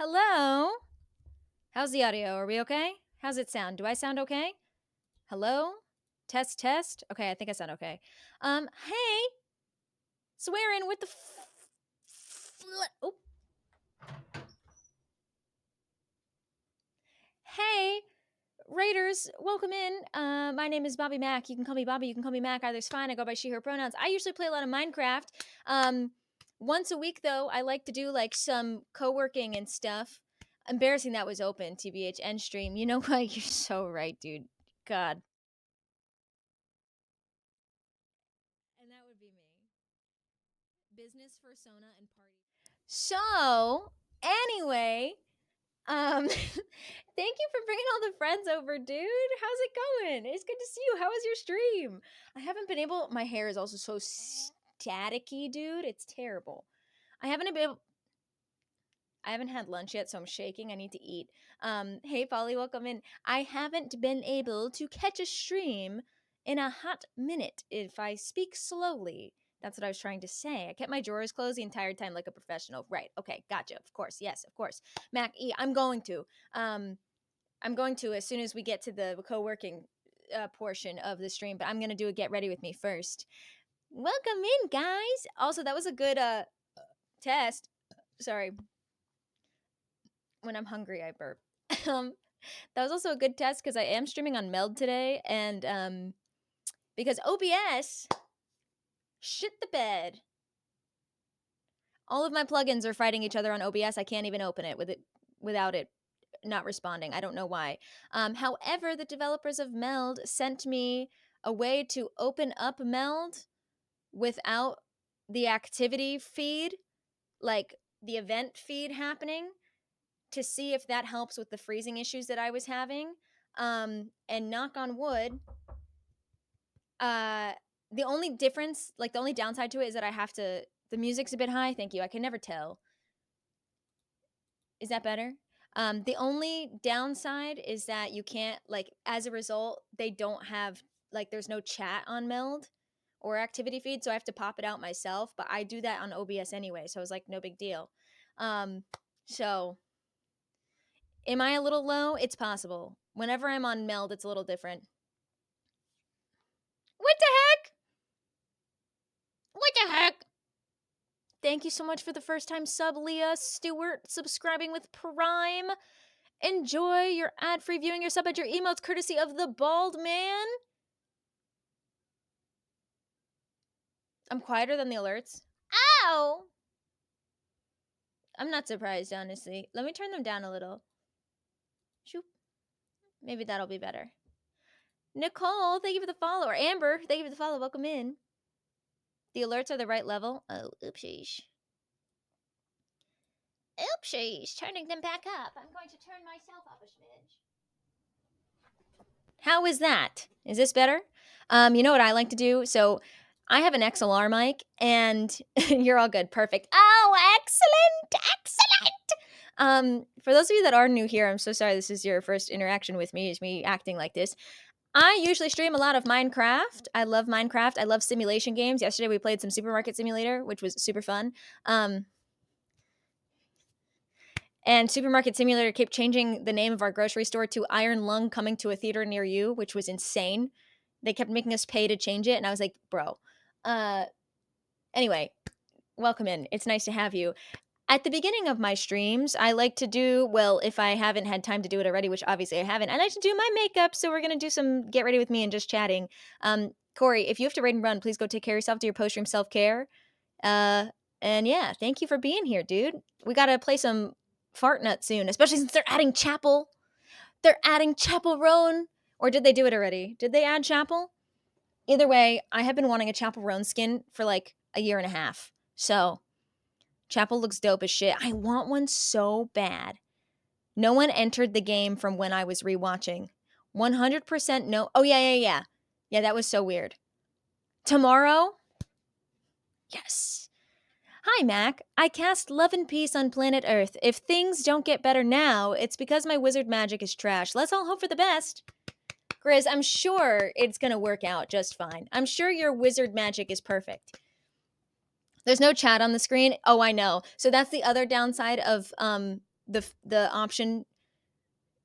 Hello? How's the audio? Are we okay? How's it sound? Do I sound okay? Hello? Test, test. Okay, I think I sound okay. Hey, swearing with the oh, hey, Raiders, welcome in. My name is Bobby Mac. You can call me Bobby. You can call me Mac. Either's fine. I go by she, her pronouns. I usually play a lot of Minecraft. Um, Once a week, though, I like to do like some co-working and stuff. Embarrassing that was open, TBH, end stream. You know what? You're so right, dude. God. And that would be me. Business persona and party. So, anyway, thank you for bringing all the friends over, dude. How's it going? It's good to see you. How was your stream? I haven't been able. My hair is also so staticky, dude. It's terrible. I haven't been able. I haven't had lunch yet, so I'm shaking. I need to eat. Hey, Polly, welcome in. I haven't been able to catch a stream in a hot minute if I speak slowly. That's what I was trying to say. I kept my drawers closed the entire time like a professional. Right. Okay. Gotcha. Of course. Yes, of course. Mac E, I'm going to. I'm going to as soon as we get to the co-working portion of the stream, but I'm going to do a get ready with me first. Welcome in, guys. Also, that was a good test. Sorry, when I'm hungry, I burp. um, that was also a good test because I am streaming on Meld today, and because OBS shit the bed. All of my plugins are fighting each other on OBS. I can't even open it without it not responding. I don't know why. However, the developers of Meld sent me a way to open up Meld without the activity feed, like the event feed happening, to see if that helps with the freezing issues that I was having. And knock on wood, uh, the only difference, like the only downside to it is that I have to, the music's a bit high. Thank you. I can never tell. Is that better? The only downside is that you can't, like, as a result, they don't have, like, there's no chat on Meld or activity feed, so I have to pop it out myself, but I do that on OBS anyway, so it's like no big deal. So am I a little low? It's possible. Whenever I'm on Meld, it's a little different. What the heck? What the heck? Thank you so much for the first time sub, Leah Stewart, subscribing with Prime. Enjoy your ad-free viewing, your sub, and your emotes courtesy of the Bald Man. I'm quieter than the alerts. Ow! I'm not surprised, honestly. Let me turn them down a little. Shoop. Maybe that'll be better. Nicole, thank you for the follow. Or Amber, thank you for the follow. Welcome in. The alerts are the right level. Oh, oopsies. Oopsies. Turning them back up. I'm going to turn myself up a smidge. How is that? Is this better? You know what I like to do? So I have an XLR mic, and you're all good. Perfect. Oh, excellent. Excellent. For those of you that are new here, I'm so sorry this is your first interaction with me, is me acting like this. I usually stream a lot of Minecraft. I love Minecraft. I love simulation games. Yesterday we played some Supermarket Simulator, which was super fun. And Supermarket Simulator kept changing the name of our grocery store to Iron Lung Coming to a Theater Near You, which was insane. They kept making us pay to change it, and I was like, bro. Anyway, welcome in. It's nice to have you. At the beginning of my streams, I like to do, well, if I haven't had time to do it already, which obviously I haven't, I like to do my makeup. So we're going to do some get ready with me and just chatting. Corey, if you have to raid and run, please go take care of yourself. Do your post stream self care. And yeah, thank you for being here, dude. We got to play some Fart Nut soon, especially since they're adding Chapel. They're adding Chapel Roan. Or did they do it already? Did they add Chapel? Either way, I have been wanting a Chapel Roan skin for like a year and a half. So Chapel looks dope as shit. I want one so bad. No one entered the game from when I was rewatching. 100% no. Oh, yeah. Yeah, that was so weird. Tomorrow? Yes. Hi, Mac. I cast Love and Peace on planet Earth. If things don't get better now, it's because my wizard magic is trash. Let's all hope for the best. Grizz, I'm sure it's going to work out just fine. I'm sure your wizard magic is perfect. There's no chat on the screen. Oh, I know. So that's the other downside of the option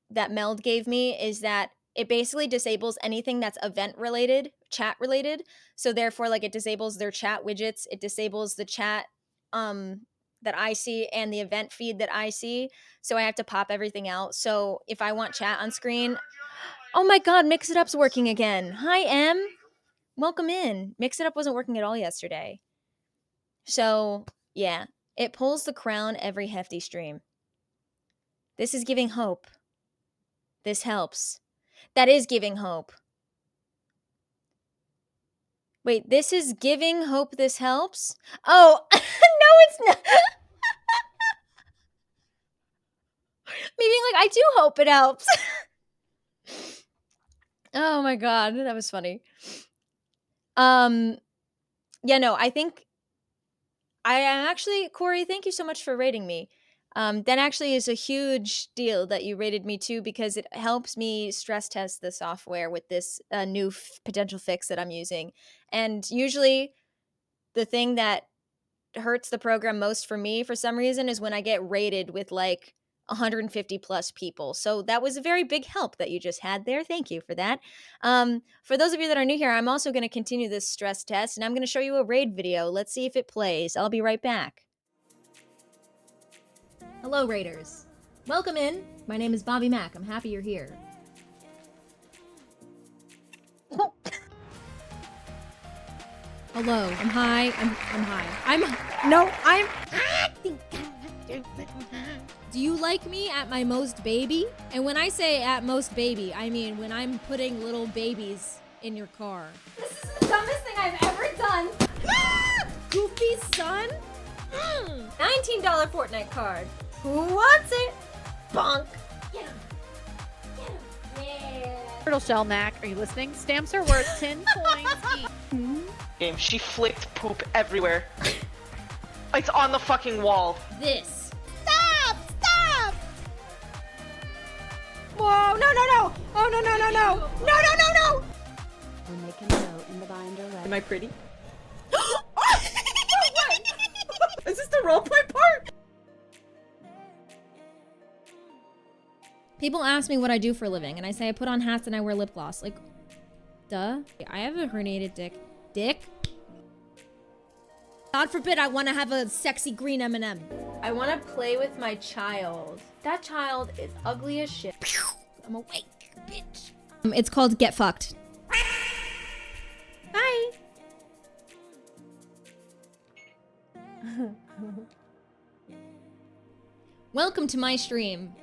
that Meld gave me is that it basically disables anything that's event related, chat related. So therefore, like, it disables their chat widgets, it disables the chat that I see and the event feed that I see. So I have to pop everything out. So if I want chat on screen, oh my god, Mix It Up's working again. Hi M. Welcome in. Mix It Up wasn't working at all yesterday. So yeah, it pulls the crown every hefty stream. This is giving hope. This helps. That is giving hope. Wait, this is giving hope this helps? Oh, no, it's not. Maybe like, I do hope it helps. Oh my god, that was funny. Yeah, no, I think I am actually, Corey, thank you so much for rating me. That actually is a huge deal that you rated me too, because it helps me stress test the software with this new potential fix that I'm using. And usually the thing that hurts the program most for me for some reason is when I get rated with like 150 plus people. So that was a very big help that you just had there. Thank you for that. For those of you that are new here, I'm also going to continue this stress test and I'm going to show you a raid video. Let's see if it plays. I'll be right back. Hello, Raiders. Welcome in. My name is Bobby Mack. I'm happy you're here. Hello. I'm high. I'm high. Do you like me at my most baby? And when I say at most baby, I mean when I'm putting little babies in your car. This is the dumbest thing I've ever done. Goofy son? $19 Fortnite card. Who wants it? Bonk. Get him. Get him. Yeah. Turtle shell Mac, are you listening? Stamps are worth 10 points each. Game. She flicked poop everywhere. It's on the fucking wall. This. Stop! Stop! Whoa, no, no, no. Oh, no, no, no, no. No, no, no, no. We'll make a note in the binder. Am I pretty? Is this the roleplay part? People ask me what I do for a living, and I say I put on hats and I wear lip gloss. Like, duh. I have a herniated dick. Dick? God forbid I want to have a sexy green M&M. I want to play with my child. That child is ugly as shit. I'm awake, bitch. It's called Get Fucked. Bye. Welcome to my stream.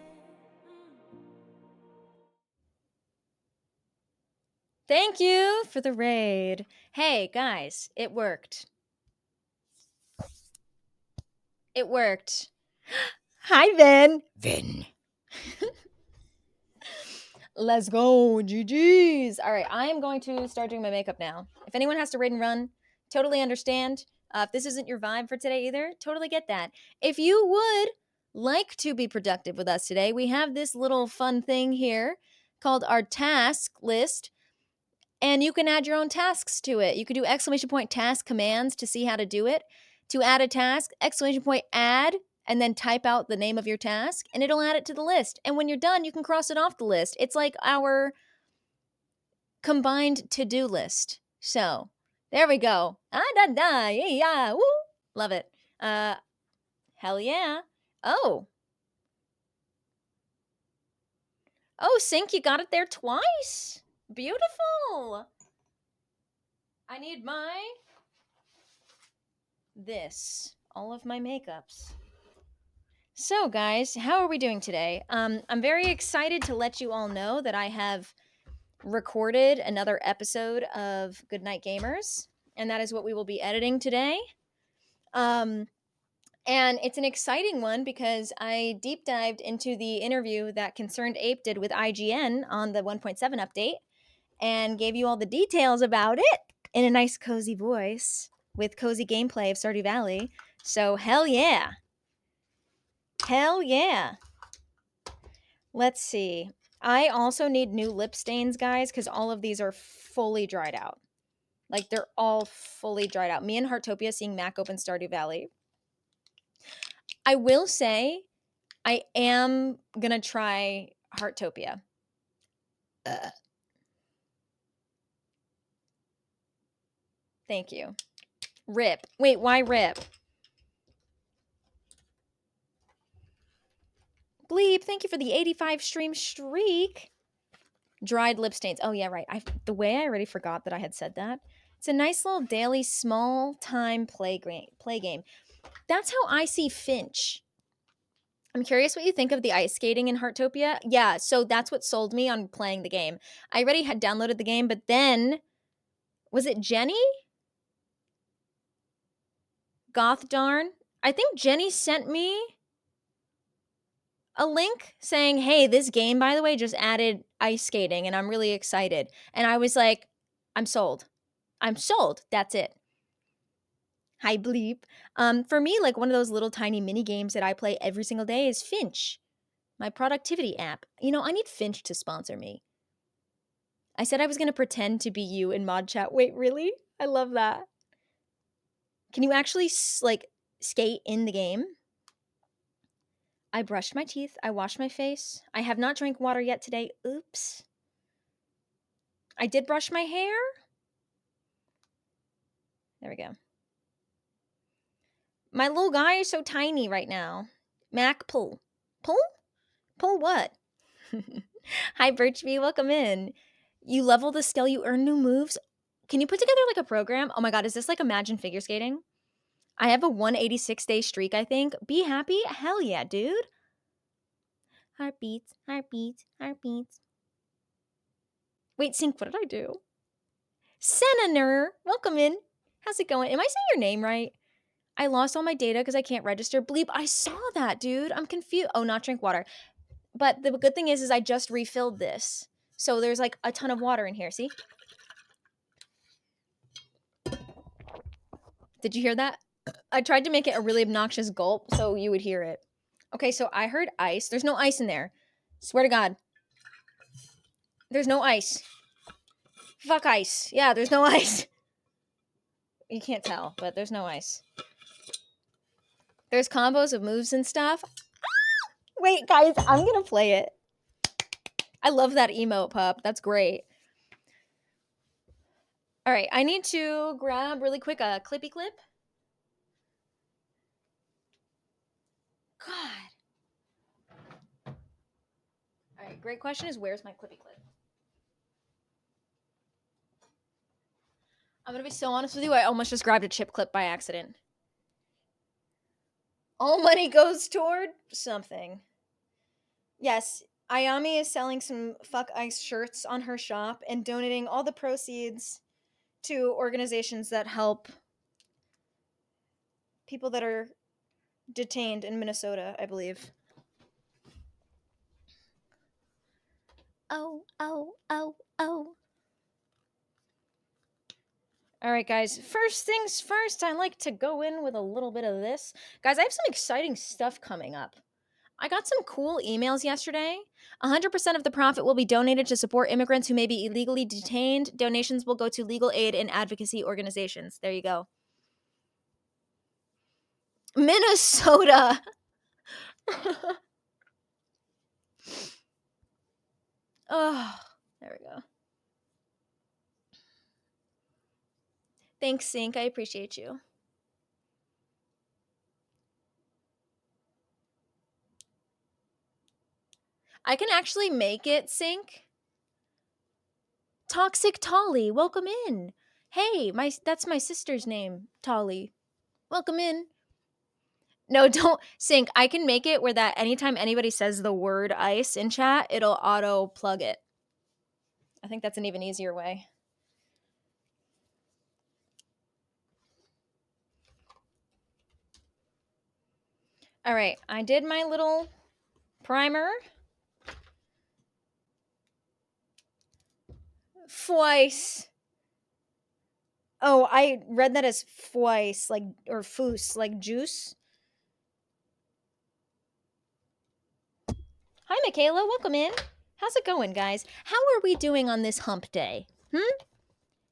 Thank you for the raid. Hey, guys, it worked. It worked. Hi, Vin. Vin. Let's go. GG's. All right, I am going to start doing my makeup now. If anyone has to raid and run, totally understand. If this isn't your vibe for today either, totally get that. If you would like to be productive with us today, we have this little fun thing here called our task list. And you can add your own tasks to it. You could do ! task commands to see how to do it. To add a task, ! add, and then type out the name of your task, and it'll add it to the list. And when you're done, you can cross it off the list. It's like our combined to-do list. So, there we go. Yeah, woo. Love it. Hell yeah. Oh. Oh, Sync, you got it there twice. Beautiful. I need all of my makeups. So guys, how are we doing today? I'm very excited to let you all know that I have recorded another episode of Goodnight Gamers, and that is what we will be editing today. And it's an exciting one because I deep dived into the interview that Concerned Ape did with IGN on the 1.7 update and gave you all the details about it in a nice cozy voice with cozy gameplay of Stardew Valley. So hell yeah. Hell yeah. Let's see. I also need new lip stains, guys, because all of these are fully dried out. Like, they're all fully dried out. Me and Heartopia seeing Mac open Stardew Valley. I will say, I am gonna try Heartopia. Thank you. Rip. Wait, why rip? Bleep, thank you for the 85 stream streak. Dried lip stains. Oh yeah, right. The way I already forgot that I had said that. It's a nice little daily small time play game. That's how I see Finch. I'm curious what you think of the ice skating in Heartopia. Yeah, so that's what sold me on playing the game. I already had downloaded the game, but then was it Jenny? Goth darn. I think Jenny sent me a link saying, "Hey, this game by the way just added ice skating and I'm really excited." And I was like, "I'm sold. I'm sold. That's it." Hi bleep. For me, like one of those little tiny mini games that I play every single day is Finch, my productivity app. You know, I need Finch to sponsor me. I said I was gonna pretend to be you in mod chat. Wait, really? I love that. Can you actually like skate in the game? I brushed my teeth. I washed my face. I have not drank water yet today. Oops. I did brush my hair. There we go. My little guy is so tiny right now. Mac, pull. Pull? Pull what? Hi, Birchby. Welcome in. You level the skill, you earn new moves. Can you put together like a program? Oh my god, is this like Imagine figure skating? I have a 186-day streak, I think. Be happy? Hell yeah, dude. Heartbeats, heartbeats, heartbeats. Wait, Sync, what did I do? Senator, welcome in. How's it going? Am I saying your name right? I lost all my data because I can't register. Bleep, I saw that, dude. I'm confused. Oh, not drink water. But the good thing is I just refilled this. So there's like a ton of water in here. See? Did you hear that? I tried to make it a really obnoxious gulp so you would hear it. Okay, so I heard ice. There's no ice in there. Swear to God. There's no ice. Fuck ice. Yeah, there's no ice. You can't tell, but there's no ice. There's combos of moves and stuff. Wait, guys, I'm gonna play it. I love that emote, pup. That's great. All right, I need to grab really quick a clippy clip. God. All right, great question is where's my clippy clip? I'm gonna be so honest with you. I almost just grabbed a chip clip by accident. All money goes toward something. Yes, Ayami is selling some Fuck Ice shirts on her shop and donating all the proceeds to organizations that help people that are detained in Minnesota, I believe. Oh, oh, oh, oh. All right, guys. First things first, I like to go in with a little bit of this. Guys, I have some exciting stuff coming up. I got some cool emails yesterday. 100% of the profit will be donated to support immigrants who may be illegally detained. Donations will go to legal aid and advocacy organizations. There you go. Minnesota. Oh, there we go. Thanks, Sync. I appreciate you. I can actually make it, Sync. Toxic Tolly, welcome in. Hey, that's my sister's name, Tolly. Welcome in. No, don't Sync. I can make it where that anytime anybody says the word ice in chat, it'll auto plug it. I think that's an even easier way. All right, I did my little primer. Twice. Oh, I read that as twice, like, or foos, like juice. Hi, Michaela. Welcome in. How's it going, guys? How are we doing on this hump day?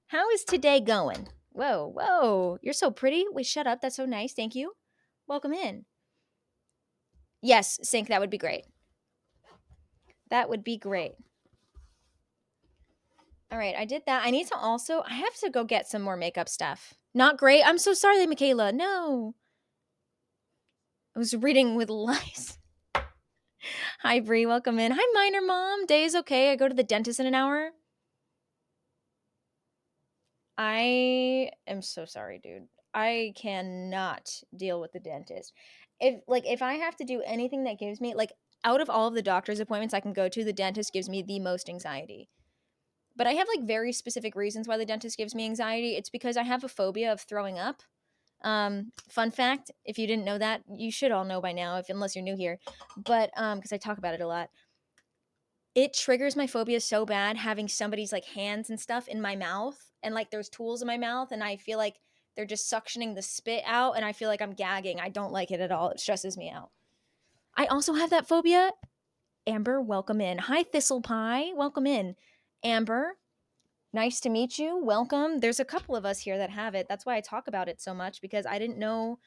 How is today going? Whoa, whoa. You're so pretty. Wait, shut up. That's so nice. Thank you. Welcome in. Yes, Sync, that would be great. That would be great. All right, I did that. I have to go get some more makeup stuff. Not great. I'm so sorry, Michaela. No. I was reading with lice. Hi, Bree. Welcome in. Hi, Minor Mom. Day is okay. I go to the dentist in an hour. I am so sorry, dude. I cannot deal with the dentist. If I have to do anything that gives me like out of all of the doctor's appointments I can go to, the dentist gives me the most anxiety. But I have like very specific reasons why the dentist gives me anxiety. It's because I have a phobia of throwing up. Fun fact, if you didn't know that, you should all know by now, if unless you're new here. But because I talk about it a lot, it triggers my phobia so bad having somebody's like hands and stuff in my mouth, and like there's tools in my mouth, and I feel like they're just suctioning the spit out, and I feel like I'm gagging. I don't like it at all. It stresses me out. I also have that phobia. Amber, welcome in. Hi, Thistle Pie. Welcome in. Amber, nice to meet you. Welcome. There's a couple of us here that have it. That's why I talk about it so much, because I didn't know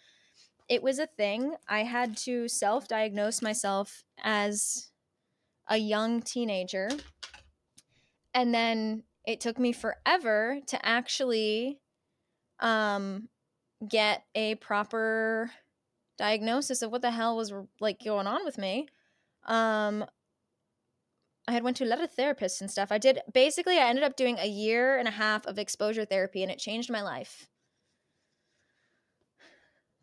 it was a thing. I had to self diagnose myself as a young teenager. And then it took me forever to actually um, get a proper diagnosis of what the hell was like going on with me. I had went to a lot of therapists and stuff. I ended up doing a year and a half of exposure therapy, and it changed my life.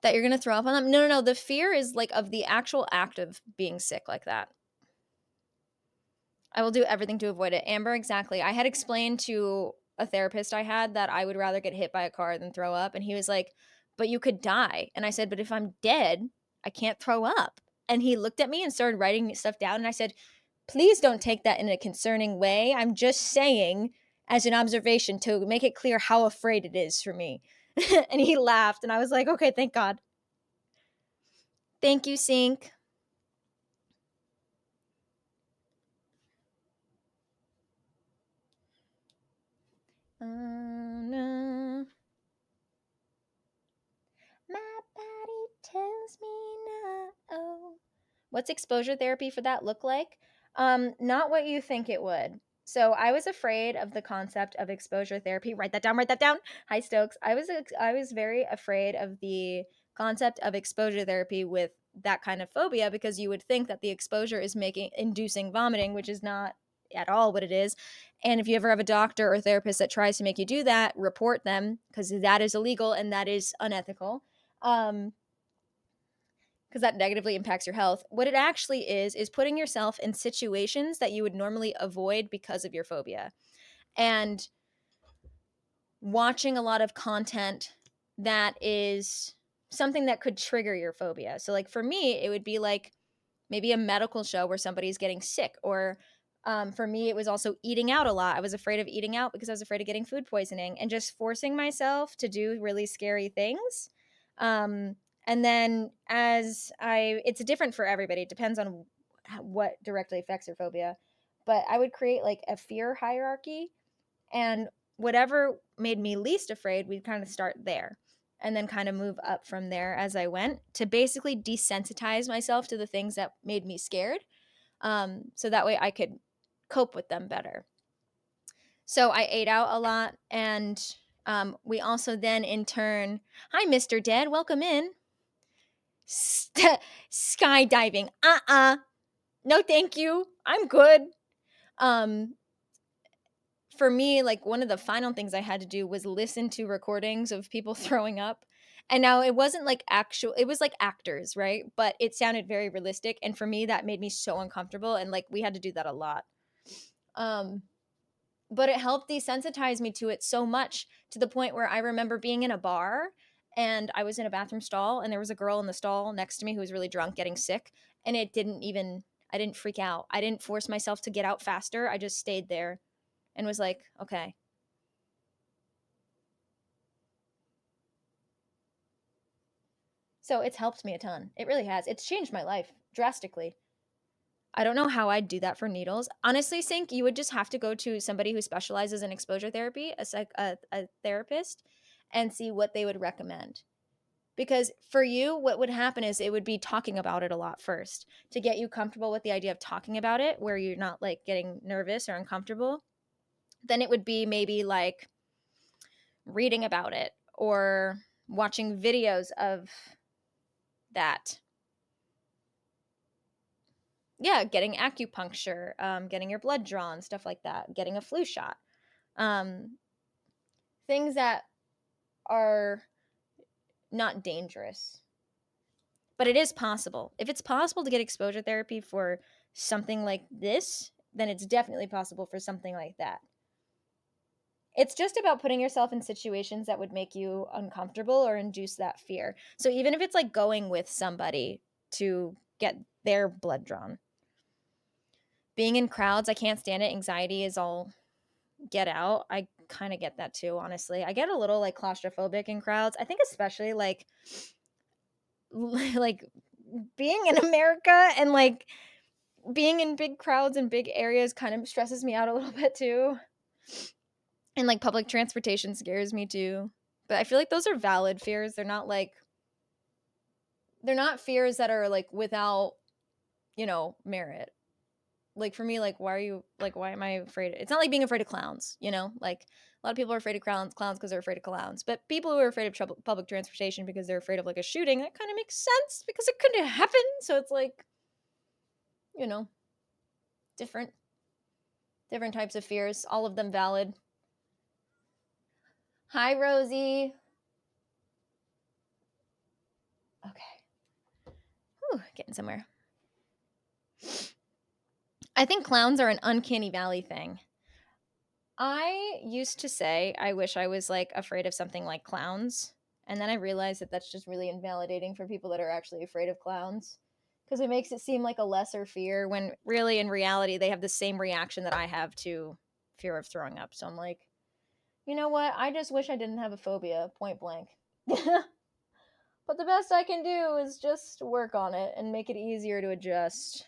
That you're gonna throw up on them? No, no, no. The fear is like of the actual act of being sick like that. I will do everything to avoid it. Amber, exactly. I had explained to a therapist I had that I would rather get hit by a car than throw up. And he was like, but you could die. And I said, but if I'm dead, I can't throw up. And he looked at me and started writing stuff down. And I said, please don't take that in a concerning way. I'm just saying, as an observation, to make it clear how afraid it is for me. And he laughed. And I was like, okay, thank God. Thank you, Sync. Oh, no. My body tells me no. What's exposure therapy for that look like? Not what you think it would. So I was afraid of the concept of exposure therapy. Write that down. Write that down. Hi, Stokes. I was very afraid of the concept of exposure therapy with that kind of phobia, because you would think that the exposure is making inducing vomiting, which is not at all what it is. And if you ever have a doctor or therapist that tries to make you do that, report them, because that is illegal and that is unethical. Because that negatively impacts your health. What it actually is putting yourself in situations that you would normally avoid because of your phobia, and watching a lot of content that is something that could trigger your phobia. So, like for me, it would be like maybe a medical show where somebody's getting sick, or for me, it was also eating out a lot. I was afraid of eating out because I was afraid of getting food poisoning, and just forcing myself to do really scary things. Um, and then it's different for everybody. It depends on what directly affects your phobia. But I would create like a fear hierarchy, and whatever made me least afraid, we'd kind of start there and then kind of move up from there as I went, to basically desensitize myself to the things that made me scared. So that way I could cope with them better. So I ate out a lot. And we also then, in turn, hi, Mr. Dead, welcome in. Skydiving. No, thank you. I'm good. Um, for me, like one of the final things I had to do was listen to recordings of people throwing up. And now it wasn't like actual, it was like actors, right? But it sounded very realistic. And for me, that made me so uncomfortable. And like we had to do that a lot. Um, but it helped desensitize me to it so much, to the point where I remember being in a bar and I was in a bathroom stall, and there was a girl in the stall next to me who was really drunk, getting sick. And I didn't freak out. I didn't force myself to get out faster. I just stayed there and was like, okay. So it's helped me a ton. It really has. It's changed my life drastically. I don't know how I'd do that for needles. Honestly, Sync, you would just have to go to somebody who specializes in exposure therapy, a therapist, and see what they would recommend. Because for you, what would happen is it would be talking about it a lot first to get you comfortable with the idea of talking about it, where you're not like getting nervous or uncomfortable. Then it would be maybe like reading about it or watching videos of that. Yeah, getting acupuncture, getting your blood drawn, stuff like that, getting a flu shot. Um, things that are not dangerous. But it is possible. If it's possible to get exposure therapy for something like this, then it's definitely possible for something like that. It's just about putting yourself in situations that would make you uncomfortable or induce that fear. So even if it's like going with somebody to get their blood drawn, being in crowds, I can't stand it. Anxiety is all get out. I kind of get that too, honestly. I get a little like claustrophobic in crowds. I think especially like like being in America and like being in big crowds and big areas kind of stresses me out a little bit too. And like public transportation scares me too. But I feel like those are valid fears. They're not fears that are like without, merit. Like for me, like why am I afraid? It's not like being afraid of clowns, Like a lot of people are afraid of clowns because they're afraid of clowns. But people who are afraid of public transportation because they're afraid of like a shooting, that kind of makes sense because it could happen. So it's like, you know, different types of fears, all of them valid. Hi, Rosie. Okay. Whew, getting somewhere. I think clowns are an uncanny valley thing. I used to say I wish I was like afraid of something like clowns. And then I realized that that's just really invalidating for people that are actually afraid of clowns because it makes it seem like a lesser fear when really in reality they have the same reaction that I have to fear of throwing up. So I'm like, you know what? I just wish I didn't have a phobia, point blank. But the best I can do is just work on it and make it easier to adjust.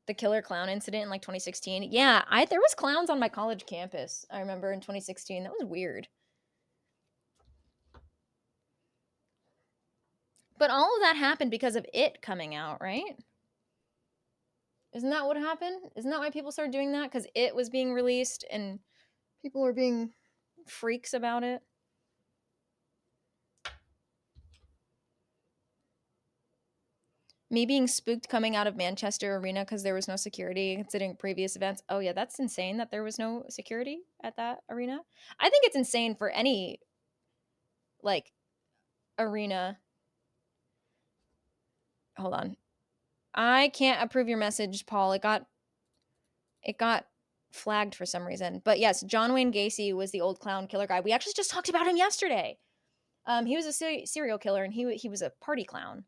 The killer clown incident in like 2016. Yeah, there was clowns on my college campus. I remember in 2016. That was weird. But all of that happened because of it coming out, right? Isn't that what happened? Isn't that why people started doing that? Because it was being released and people were being freaks about it. Me being spooked coming out of Manchester Arena because there was no security considering previous events. Oh, yeah, that's insane that there was no security at that arena. I think it's insane for any, like, arena. Hold on. I can't approve your message, Paul. It got flagged for some reason. But yes, John Wayne Gacy was the old clown killer guy. We actually just talked about him yesterday. He was a serial killer, and he was a party clown,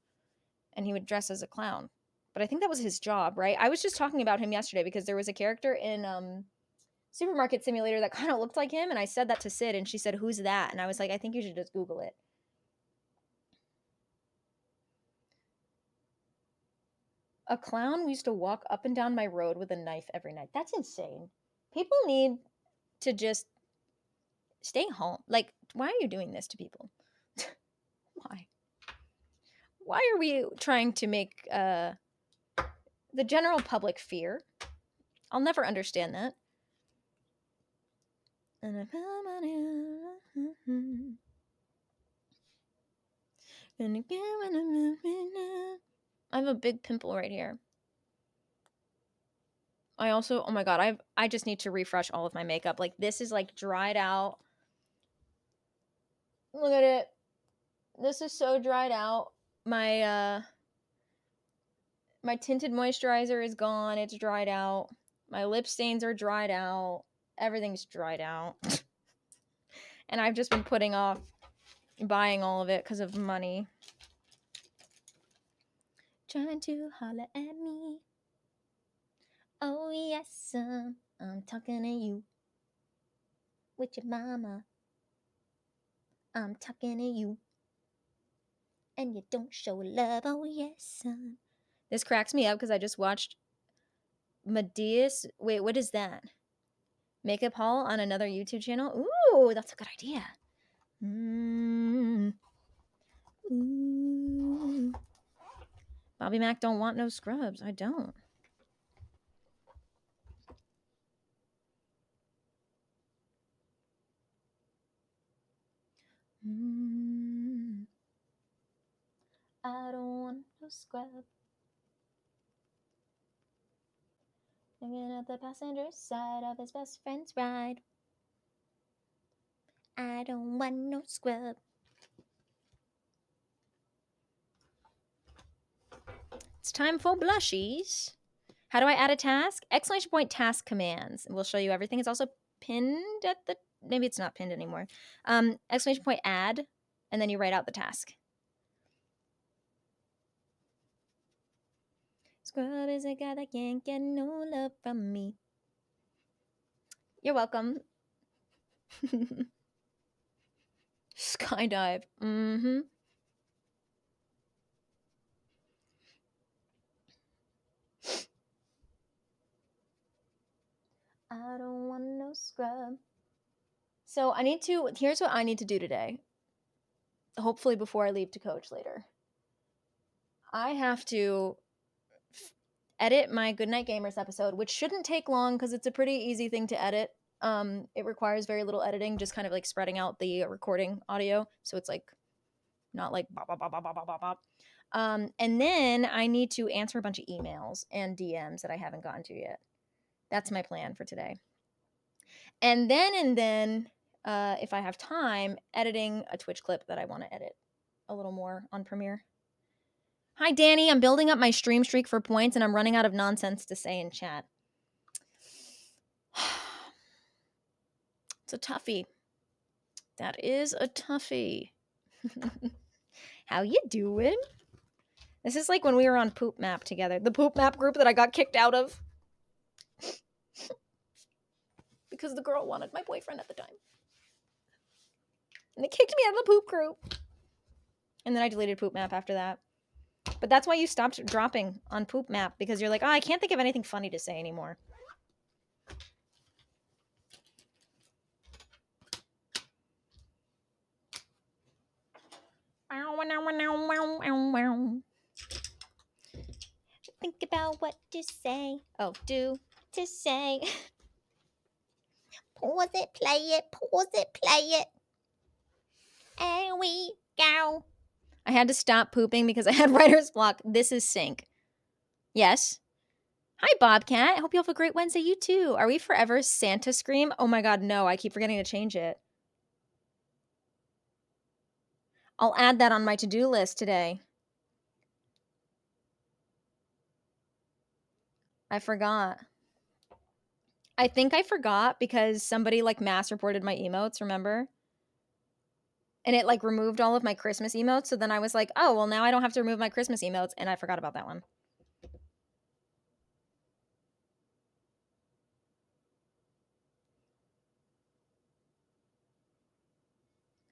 and he would dress as a clown. But I think that was his job, right? I was just talking about him yesterday because there was a character in Supermarket Simulator that kind of looked like him, and I said that to Sid, and she said, "Who's that?" And I was like, "I think you should just Google it." A clown used to walk up and down my road with a knife every night. That's insane. People need to just stay home. Like, why are you doing this to people? Why? Why are we trying to make the general public fear? I'll never understand that. I have a big pimple right here. I also, oh my god, I just need to refresh all of my makeup. Like this is like dried out. Look at it. This is so dried out. My tinted moisturizer is gone. It's dried out. My lip stains are dried out. Everything's dried out. And I've just been putting off buying all of it because of money. Trying to holler at me. Oh yes, I'm talking to you. With your mama. I'm talking to you. And you don't show love. Oh yes, son. This cracks me up because I just watched Medea's. Wait, what is that? Makeup haul on another YouTube channel. Ooh, that's a good idea. Bobby Mac don't want no scrubs. I don't. I don't want no scrub. Hanging out the passenger side of his best friend's ride. I don't want no scrub. It's time for blushies. How do I add a task? Exclamation point task commands. We'll show you everything. It's also pinned at the, maybe it's not pinned anymore. Exclamation point add, and then you write out the task. Scrub is a guy that can't get no love from me. You're welcome. Skydive. Mm-hmm. I don't want no scrub. So here's what I need to do today. Hopefully before I leave to coach later. I have to edit my Goodnight Gamers episode, which shouldn't take long because it's a pretty easy thing to edit. It requires very little editing, just kind of like spreading out the recording audio. So it's like not like bop, bop, bop, bop, bop, bop, bop. And then I need to answer a bunch of emails and DMs that I haven't gotten to yet. That's my plan for today. And then, if I have time, editing a Twitch clip that I want to edit a little more on Premiere. Hi, Danny. I'm building up my stream streak for points, and I'm running out of nonsense to say in chat. It's a toughie. That is a toughie. How you doing? This is like when we were on Poop Map together. The Poop Map group that I got kicked out of. Because the girl wanted my boyfriend at the time. And they kicked me out of the poop group. And then I deleted Poop Map after that. But that's why you stopped dropping on Poop Map. Because you're like, oh, I can't think of anything funny to say anymore. Think about what to say. Oh, do to say. Pause it, play it, pause it, play it. And we go. I had to stop pooping because I had writer's block. This is sync. Yes. Hi, Bobcat. I hope you have a great Wednesday. You too. Are we forever Santa Scream? Oh my god, no. I keep forgetting to change it. I'll add that on my to-do list today. I forgot. I think I forgot because somebody like mass reported my emotes, remember? And it like removed all of my Christmas emotes. So then I was like, oh, well, now I don't have to remove my Christmas emotes. And I forgot about that one.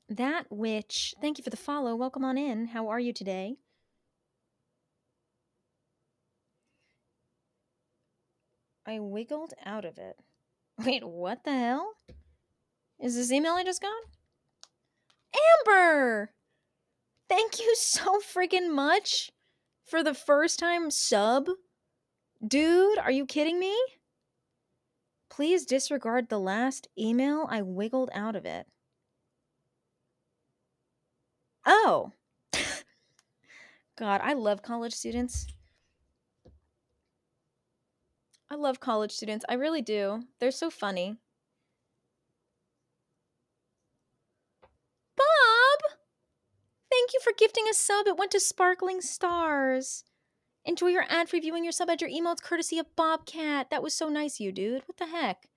That witch. Thank you for the follow. Welcome on in. How are you today? I wiggled out of it. Wait, what the hell? Is this email I just got? Amber! Thank you so freaking much for the first time sub. Dude, are you kidding me? Please disregard the last email. I wiggled out of it. Oh. God, I love college students. I love college students. I really do. They're so funny. Bob! Thank you for gifting a sub. It went to Sparkling Stars. Enjoy your ad-free viewing your sub at your emotes courtesy of Bobcat. That was so nice of you, dude. What the heck?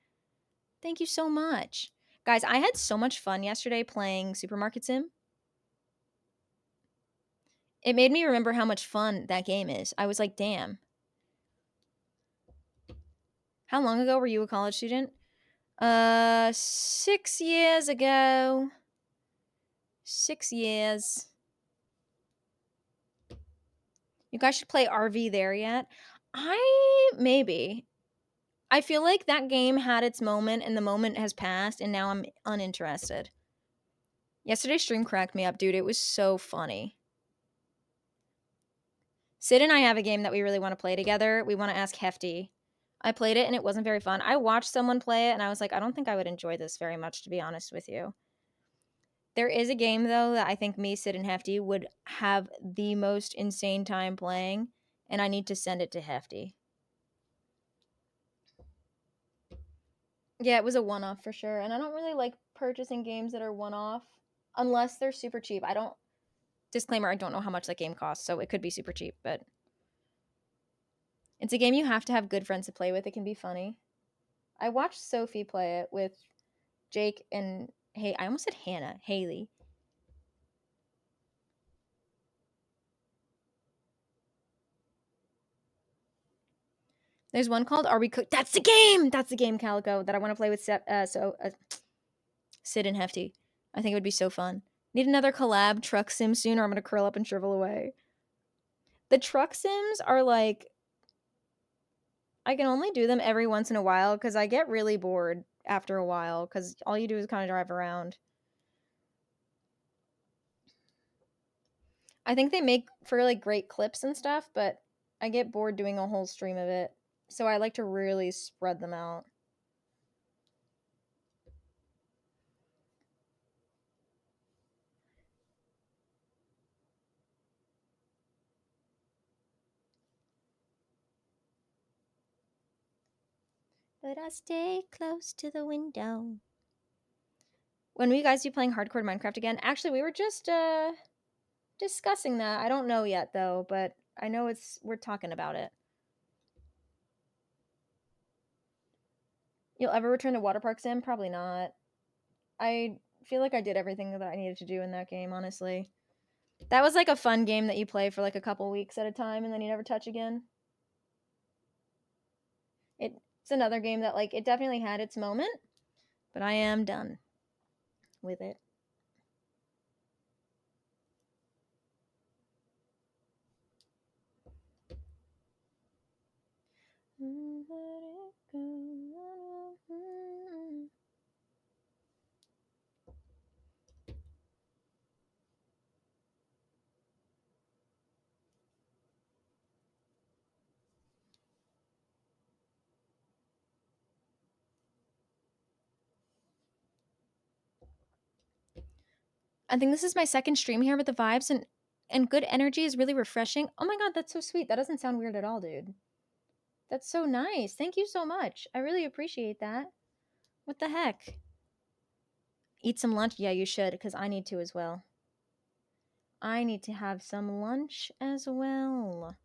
Thank you so much. Guys, I had so much fun yesterday playing Supermarket Sim. It made me remember how much fun that game is. I was like, damn. How long ago were you a college student? 6 years ago. 6 years. You guys should play RV there yet? Maybe. I feel like that game had its moment and the moment has passed and now I'm uninterested. Yesterday's stream cracked me up, dude. It was so funny. Sid and I have a game that we really want to play together. We want to ask Hefty. I played it and it wasn't very fun. I watched someone play it and I was like, I don't think I would enjoy this very much, to be honest with you. There is a game though that I think me, Sid, and Hefty would have the most insane time playing, and I need to send it to Hefty. Yeah, it was a one-off for sure, and I don't really like purchasing games that are one-off unless they're super cheap. I don't disclaimer, I don't know how much that game costs, so it could be super cheap, but it's a game you have to have good friends to play with. It can be funny. I watched Sophie play it with Jake and I almost said Hannah, Haley. There's one called Are We Cook? That's the game. That's the game, Calico, that I want to play with Sid and Hefty. I think it would be so fun. Need another collab truck sim soon, or I'm gonna curl up and shrivel away. The truck sims are like I can only do them every once in a while because I get really bored after a while because all you do is kind of drive around. I think they make for like great clips and stuff, but I get bored doing a whole stream of it. So I like to really spread them out. But I stay close to the window. When will you guys be playing hardcore Minecraft again? Actually, we were just discussing that. I don't know yet though, but I know we're talking about it. You'll ever return to Water Park Sim? Probably not. I feel like I did everything that I needed to do in that game, honestly. That was like a fun game that you play for like a couple weeks at a time and then you never touch again. It's another game that like it definitely had its moment, but I am done with it. I think this is my second stream here, but the vibes and good energy is really refreshing. Oh my god, that's so sweet. That doesn't sound weird at all, dude. That's so nice. Thank you so much. I really appreciate that. What the heck? Eat some lunch? Yeah, you should, because I need to as well. I need to have some lunch as well.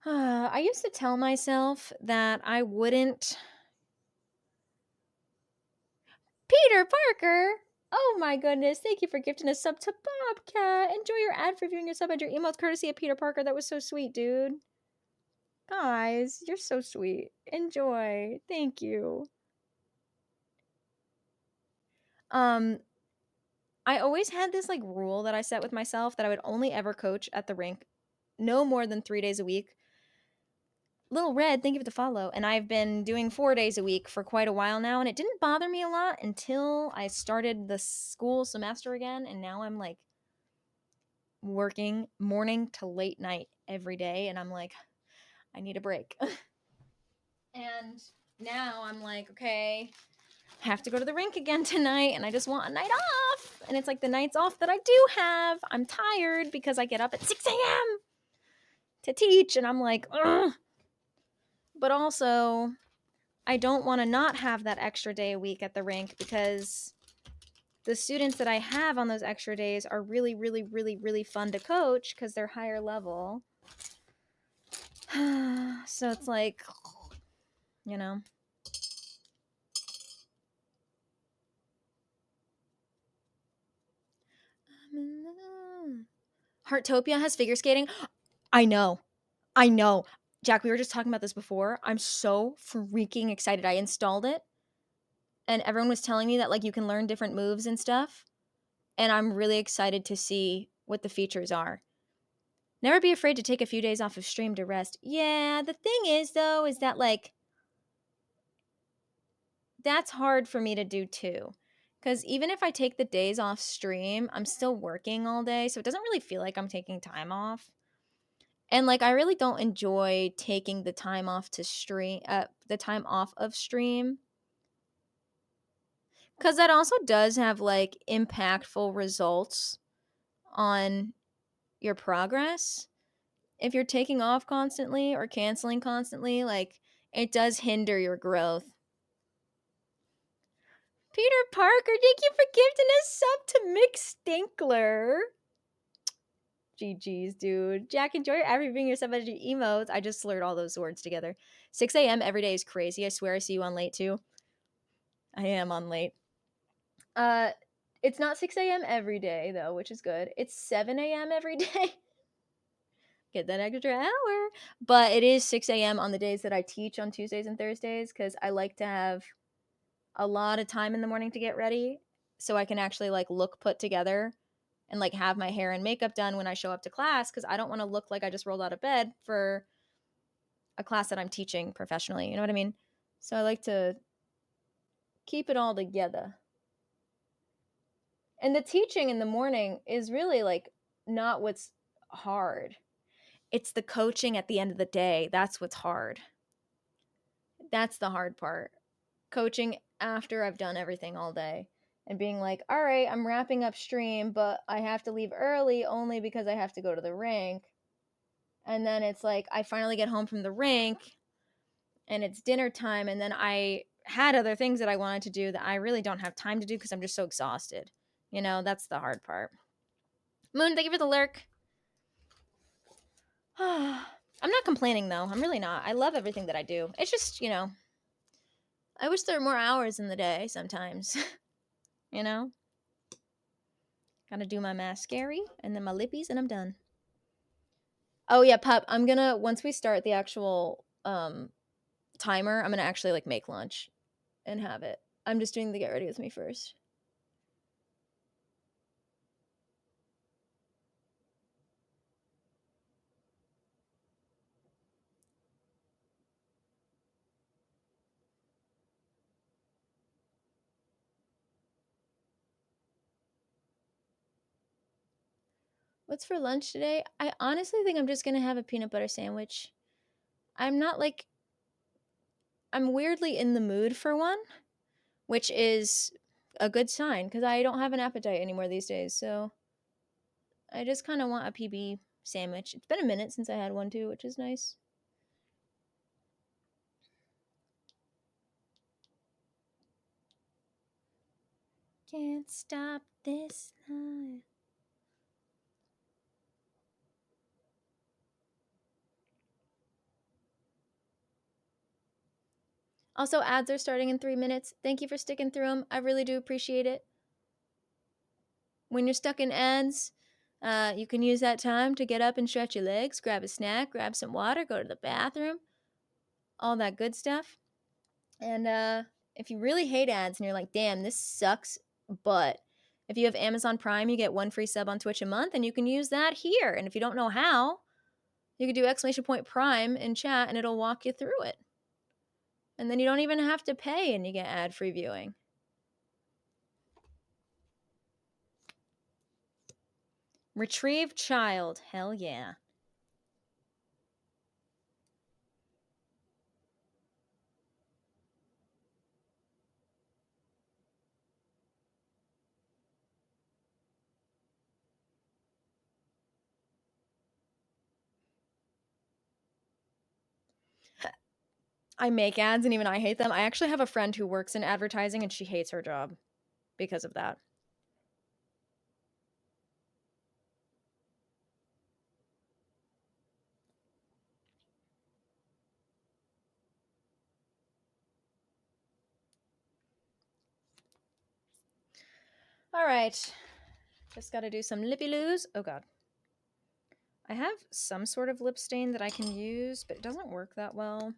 I used to tell myself that I wouldn't. Peter Parker! Oh my goodness, thank you for gifting a sub to Bobcat. Enjoy your ad for viewing your sub and your emails courtesy of Peter Parker. That was so sweet, dude. Guys, you're so sweet. Enjoy. Thank you. I always had this like rule that I set with myself that I would only ever coach at the rink no more than 3 days a week. Little Red, thank you for the follow. And I've been doing 4 days a week for quite a while now, and it didn't bother me a lot until I started the school semester again, and now I'm like working morning to late night every day, and I'm like, I need a break. And now I'm like, okay, have to go to the rink again tonight, and I just want a night off. And it's like the nights off that I do have, I'm tired because I get up at 6 a.m. to teach, and I'm like, ugh. But also, I don't want to not have that extra day a week at the rink because the students that I have on those extra days are really, really, really, really fun to coach because they're higher level. So it's like, you know. Heartopia has figure skating. I know. I know. Jack, we were just talking about this before. I'm so freaking excited. I installed it and everyone was telling me that like you can learn different moves and stuff. And I'm really excited to see what the features are. Never be afraid to take a few days off of stream to rest. Yeah, the thing is though, is that like that's hard for me to do too. Because even if I take the days off stream, I'm still working all day. So it doesn't really feel like I'm taking time off. And like, I really don't enjoy taking the time off to stream, the time off of stream. Because that also does have like impactful results on your progress. If you're taking off constantly or canceling constantly, like, it does hinder your growth. Peter Parker, thank you for gifting a sub to Mick Stinkler. GG's, dude. Jack, enjoy your everything your sub energy emotes. I just slurred all those words together. 6 a.m. every day is crazy. I swear I see you on late too. I am on late. It's not 6 a.m. every day though, which is good. It's 7 a.m. every day. Get that extra hour. But it is 6 a.m. on the days that I teach on Tuesdays and Thursdays because I like to have a lot of time in the morning to get ready so I can actually like look put together and like have my hair and makeup done when I show up to class because I don't want to look like I just rolled out of bed for a class that I'm teaching professionally. You know what I mean? So I like to keep it all together. And the teaching in the morning is really like not what's hard. It's the coaching at the end of the day. That's what's hard. That's the hard part. Coaching after I've done everything all day and being like, all right, I'm wrapping up stream, but I have to leave early only because I have to go to the rink. And then it's like, I finally get home from the rink and it's dinner time. And then I had other things that I wanted to do that I really don't have time to do because I'm just so exhausted. You know, that's the hard part. Moon, thank you for the lurk. I'm not complaining though. I'm really not. I love everything that I do. It's just, you know, I wish there were more hours in the day sometimes. You know? Gotta do my mascara and then my lippies and I'm done. Oh yeah, pup, I'm gonna once we start the actual timer, I'm gonna actually like make lunch and have it. I'm just doing the get ready with me first. What's for lunch today? I honestly think I'm just gonna have a peanut butter sandwich. I'm not like I'm weirdly in the mood for one, which is a good sign because I don't have an appetite anymore these days. So I just kind of want a PB sandwich. It's been a minute since I had one too, which is nice. Can't stop this night. Also, ads are starting in 3 minutes. Thank you for sticking through them. I really do appreciate it. When you're stuck in ads, you can use that time to get up and stretch your legs, grab a snack, grab some water, go to the bathroom, all that good stuff. And if you really hate ads and you're like, damn, this sucks, but if you have Amazon Prime, you get 1 free sub on Twitch a month, and you can use that here. And if you don't know how, you can do !Prime in chat, and it'll walk you through it. And then you don't even have to pay, and you get ad-free viewing. Retrieve child. Hell yeah. I make ads and even I hate them. I actually have a friend who works in advertising and she hates her job because of that. All right. Just got to do some lippy loos. Oh god. I have some sort of lip stain that I can use, but it doesn't work that well.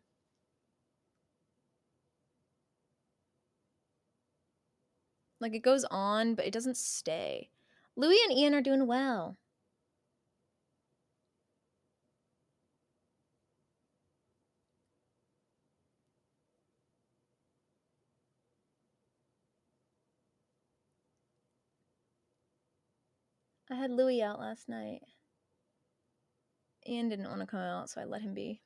Like it goes on, but it doesn't stay. Louie and Ian are doing well. I had Louis out last night. Ian didn't want to come out, so I let him be.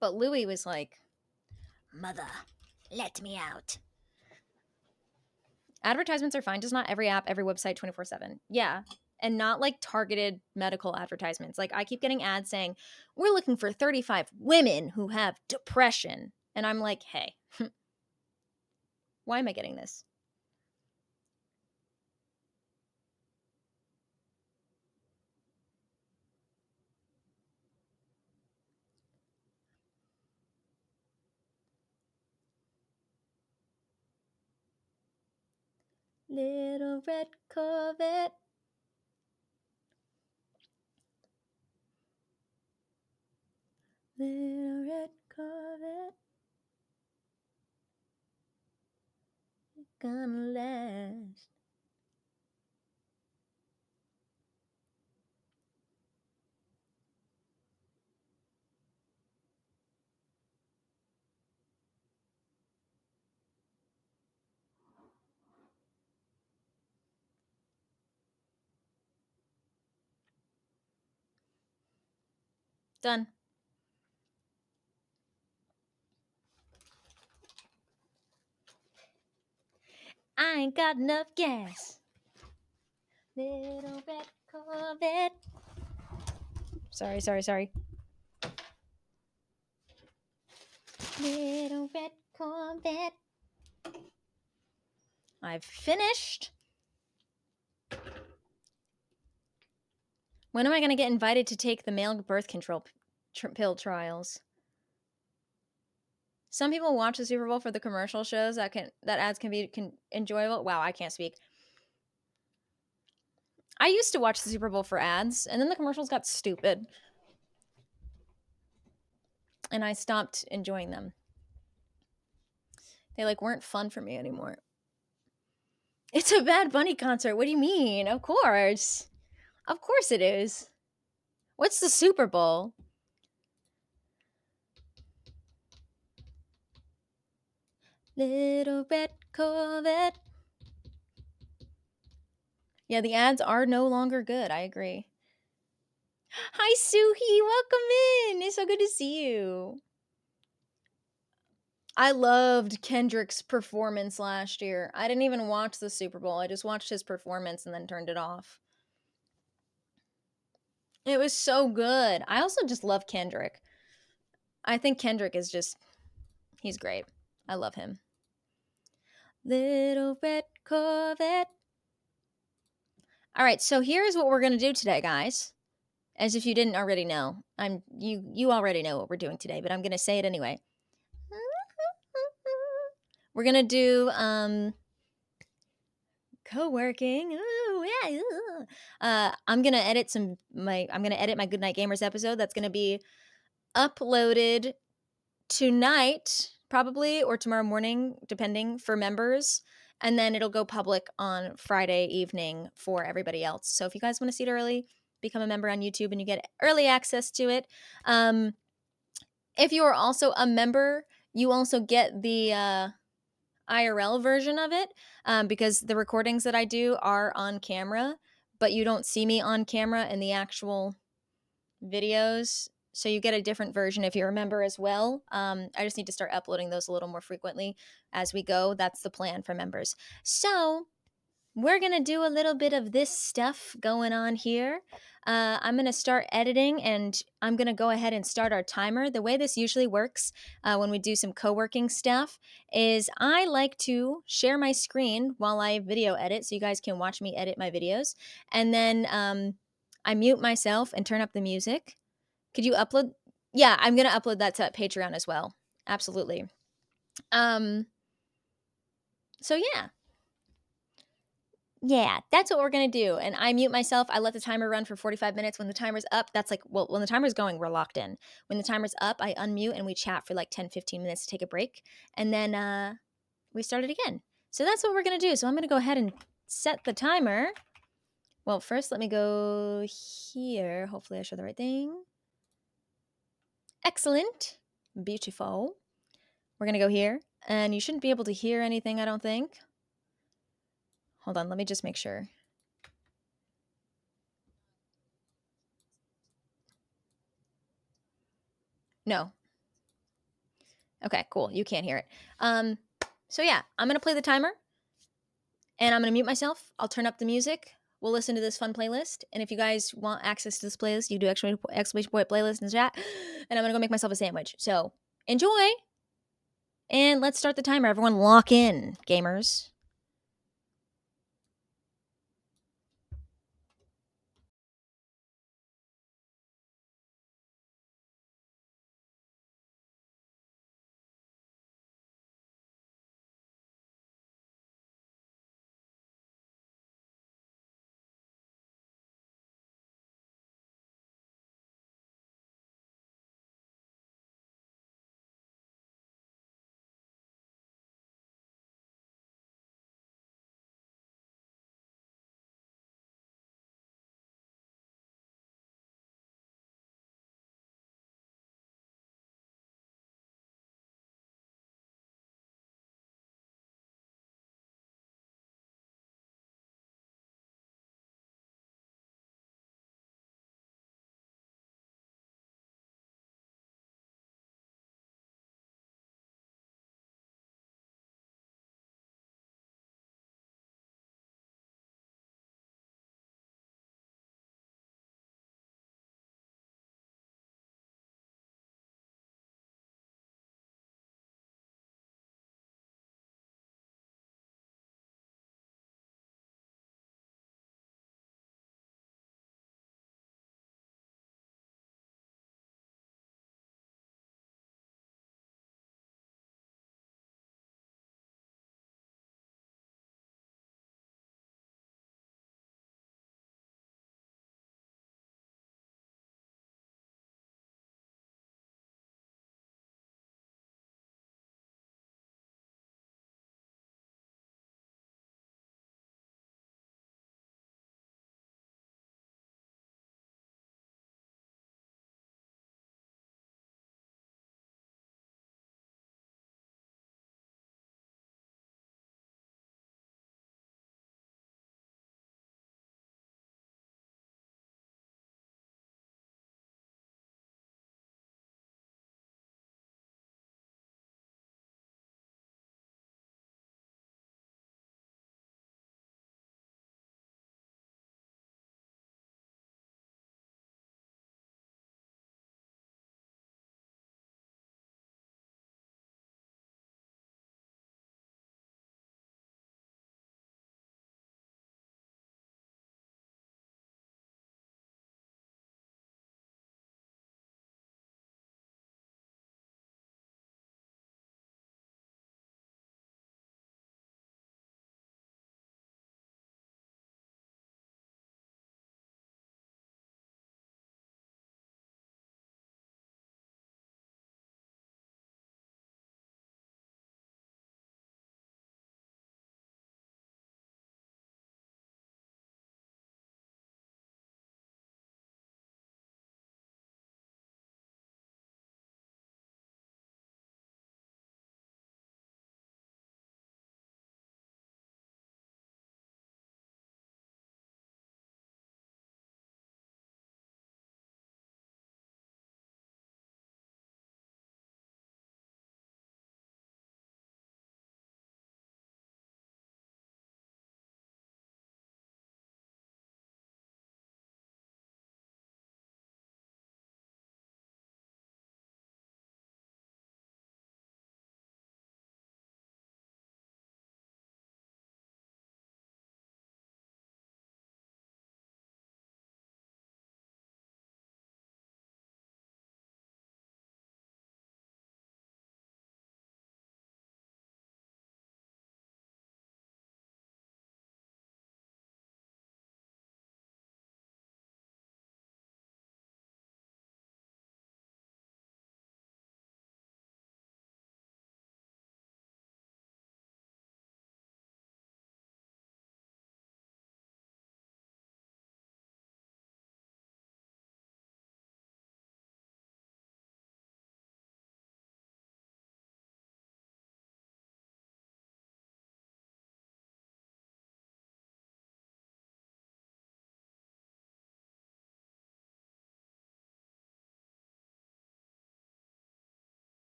But Louis was like, "Mother, let me out." Advertisements are fine, just not every app, every website 24/7. Yeah. And not like targeted medical advertisements. Like I keep getting ads saying, "We're looking for 35 women who have depression." And I'm like, "Hey, why am I getting this?" Little red Corvette. Little red Corvette. Gonna last. Done. I ain't got enough gas. Little red Corvette. Sorry. Little red Corvette. I've finished. When am I going to get invited to take the male birth control pill trials? Some people watch the Super Bowl for the commercial shows that ads can be enjoyable. Wow, I can't speak. I used to watch the Super Bowl for ads, and then the commercials got stupid, and I stopped enjoying them. They like weren't fun for me anymore. It's a Bad Bunny concert. What do you mean? Of course it is. What's the Super Bowl? Little red Corvette. Yeah, the ads are no longer good. I agree. Hi, Suhi. Welcome in. It's so good to see you. I loved Kendrick's performance last year. I didn't even watch the Super Bowl. I just watched his performance and then turned it off. It was so good. I also just love Kendrick. I think Kendrick is he's great. I love him. Little red Corvette. All right, so here's what we're going to do today, guys. As if you didn't already know. You already know what we're doing today, but I'm going to say it anyway. We're going to do co-working. Ooh, yeah. I'm going to edit my Goodnight Gamers episode that's going to be uploaded tonight probably, or tomorrow morning depending, for members, and then it'll go public on Friday evening for everybody else. So if you guys want to see it early, become a member on YouTube and you get early access to it. If you are also a member, you also get the IRL version of it, because the recordings that I do are on camera, but you don't see me on camera in the actual videos. So you get a different version if you're a member as well. I just need to start uploading those a little more frequently as we go. That's the plan for members. So we're going to do a little bit of this stuff going on here. I'm going to start editing, and I'm going to go ahead and start our timer. The way this usually works when we do some co-working stuff is I like to share my screen while I video edit so you guys can watch me edit my videos. And then I mute myself and turn up the music. Could you upload? Yeah, I'm going to upload that to Patreon as well. Absolutely. So yeah. Yeah, that's what we're going to do. And I mute myself. I let the timer run for 45 minutes. When the timer's up, that's like, well, when the timer's going, we're locked in. When the timer's up, I unmute and we chat for like 10, 15 minutes to take a break. And then we start it again. So that's what we're going to do. So I'm going to go ahead and set the timer. Well, first, let me go here. Hopefully I show the right thing. Excellent. Beautiful. We're going to go here. And you shouldn't be able to hear anything, I don't think. Hold on, let me just make sure. No. Okay, cool. You can't hear it. So yeah, I'm gonna play the timer, and I'm gonna mute myself. I'll turn up the music. We'll listen to this fun playlist, and if you guys want access to this playlist, you do exclamation point playlist in the chat. And I'm gonna go make myself a sandwich. So enjoy, and let's start the timer. Everyone, lock in, gamers.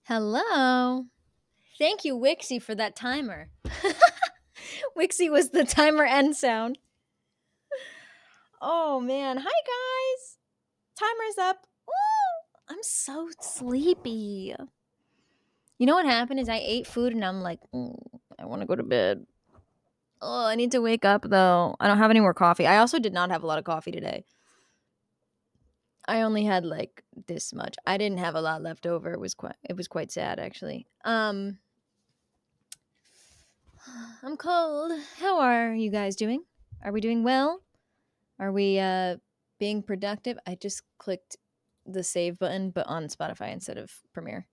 Hello. Thank you, Wixie, for that timer. Wixie was the timer end sound. Oh man. Hi guys. Timer's up. Woo! I'm so sleepy. You know what happened is I ate food and I'm like, I want to go to bed. Oh, I need to wake up though. I don't have any more coffee. I also did not have a lot of coffee today. I only had like this much. I didn't have a lot left over. It was quite sad actually. I'm cold. How are you guys doing? Are we doing well? Are we being productive? I just clicked the save button but on Spotify instead of Premiere.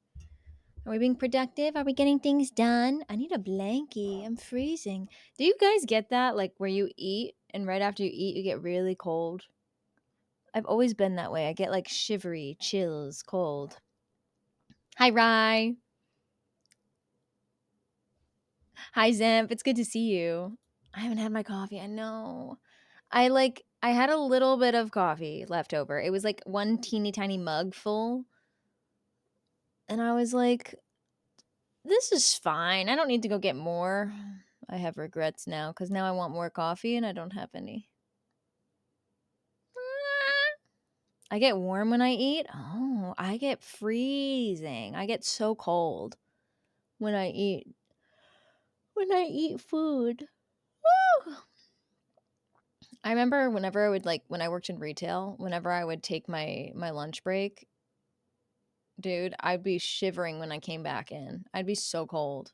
Are we being productive? Are we getting things done? I need a blankie. I'm freezing. Do you guys get that? Like where you eat and right after you eat, you get really cold? I've always been that way. I get like shivery, chills, cold. Hi, Rye. Hi, Zemp. It's good to see you. I haven't had my coffee. I know. I had a little bit of coffee left over. It was like one teeny tiny mug full. And I was like, this is fine. I don't need to go get more. I have regrets now because now I want more coffee and I don't have any. I get warm when I eat. Oh, I get freezing. I get so cold when I eat. When I eat food. Woo! I remember whenever I would like when I worked in retail, whenever I would take my lunch break, dude, I'd be shivering when I came back in. I'd be so cold.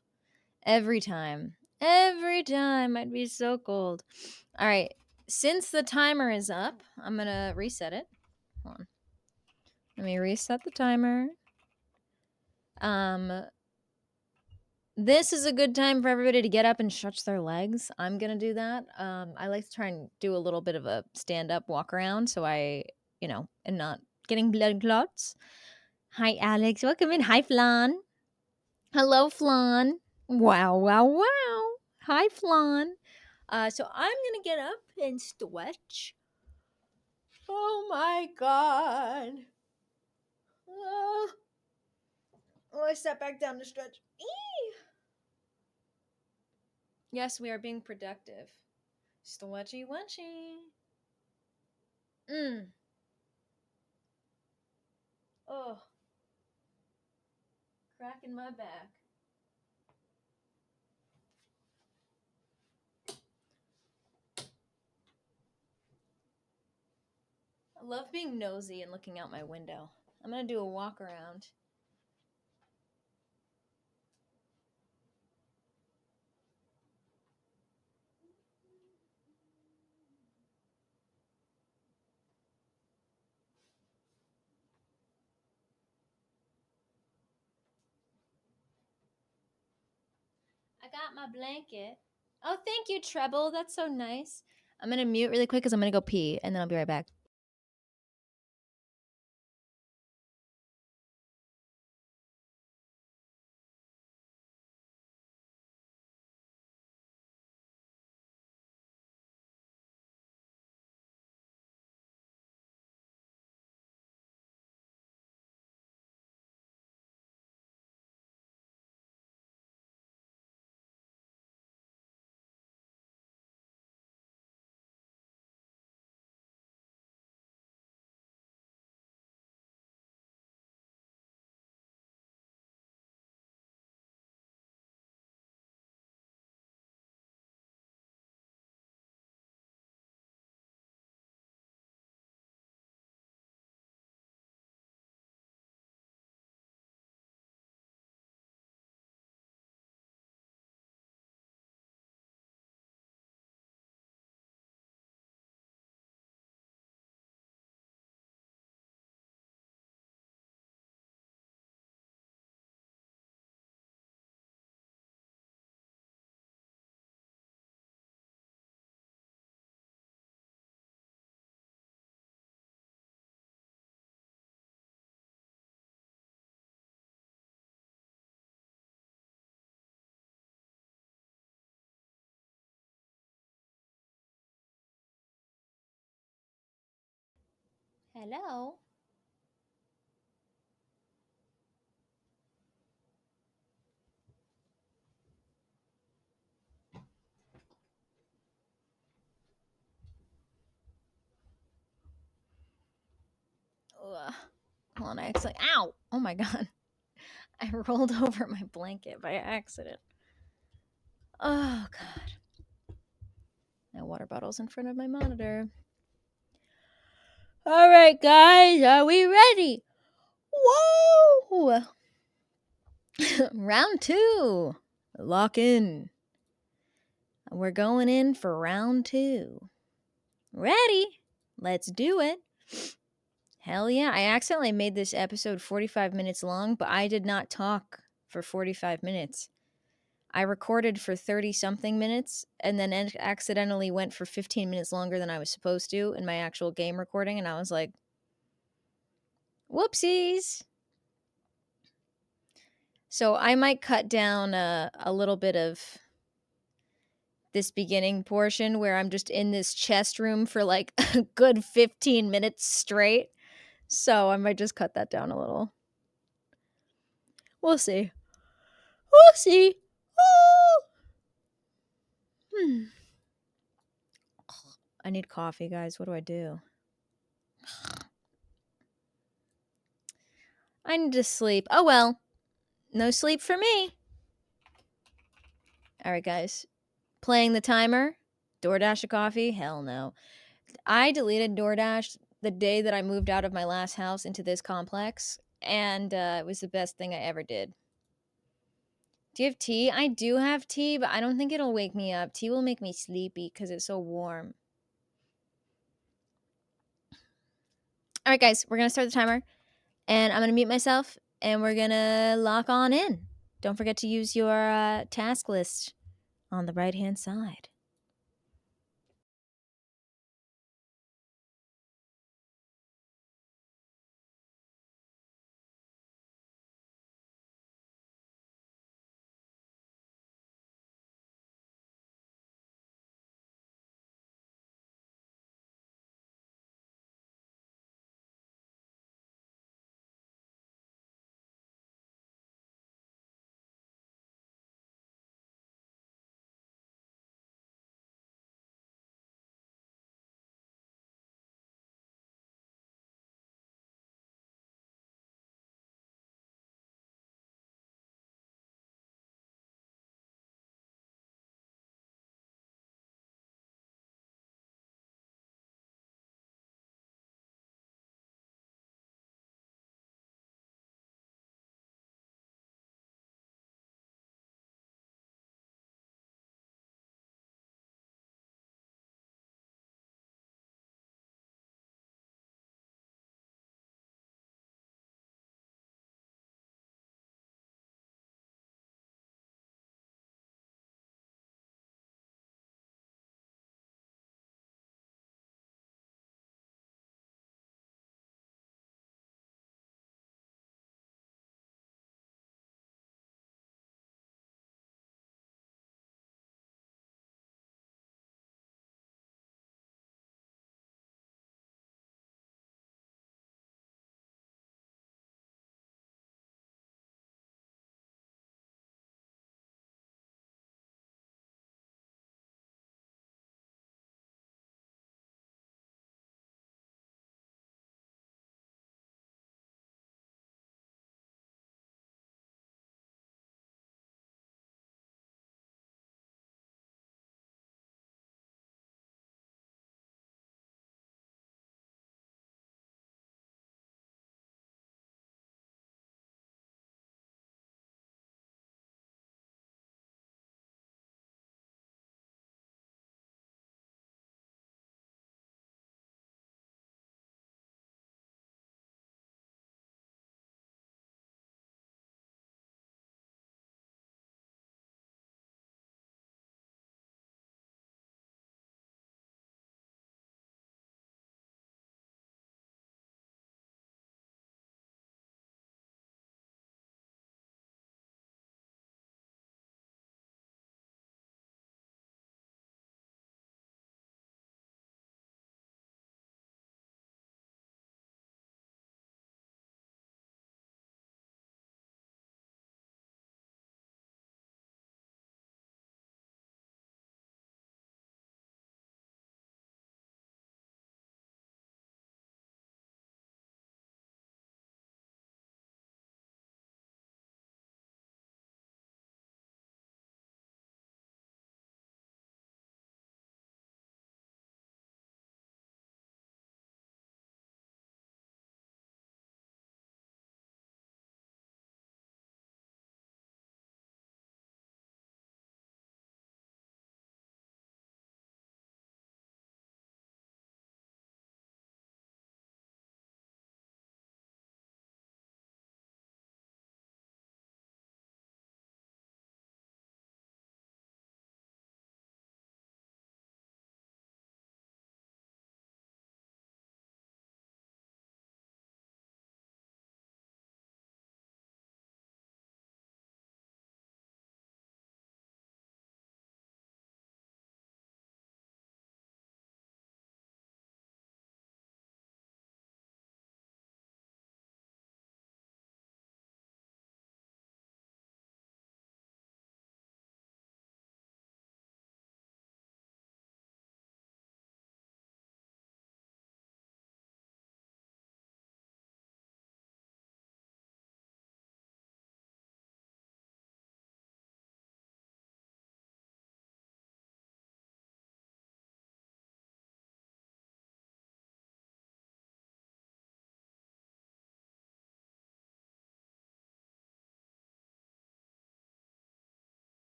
Every time. Every time I'd be so cold. All right. Since the timer is up, I'm going to reset it. Hold on. Let me reset the timer. Um this is a good time for everybody to get up and stretch their legs. I'm going to do that. I like to try and do a little bit of a stand up walk around so I, am not getting blood clots. Hi Alex, welcome in. Hi Flan. Hello Flan. Wow, wow, wow. Hi Flan. So I'm gonna get up and stretch. Oh my god. Oh, I sat back down to stretch. Eee. Yes, we are being productive. Stretchy wetchy. Mm. Oh, cracking my back. I love being nosy and looking out my window. I'm gonna do a walk around. I got my blanket. Oh, thank you, Treble. That's so nice. I'm gonna mute really quick because I'm gonna go pee and then I'll be right back. Hello. Hold on, I actually. Ow! Oh my god. I rolled over my blanket by accident. Oh god. My water bottle's in front of my monitor. All right, guys, are we ready? Whoa! Round 2. Lock in. We're going in for round 2. Ready? Let's do it. Hell yeah. I accidentally made this episode 45 minutes long, but I did not talk for 45 minutes. I recorded for 30 something minutes and then accidentally went for 15 minutes longer than I was supposed to in my actual game recording. And I was like, whoopsies. So I might cut down a little bit of this beginning portion where I'm just in this chest room for like a good 15 minutes straight. So I might just cut that down a little. We'll see. We'll see. Oh. I need coffee, guys. What do I do? I need to sleep. Oh well. No sleep for me. All right, guys. Playing the timer. DoorDash a coffee? Hell no. I deleted DoorDash the day that I moved out of my last house into this complex, and it was the best thing I ever did. Do you have tea? I do have tea, but I don't think it'll wake me up. Tea will make me sleepy because it's so warm. All right, guys, we're going to start the timer, and I'm going to mute myself, and we're going to lock on in. Don't forget to use your task list on the right-hand side.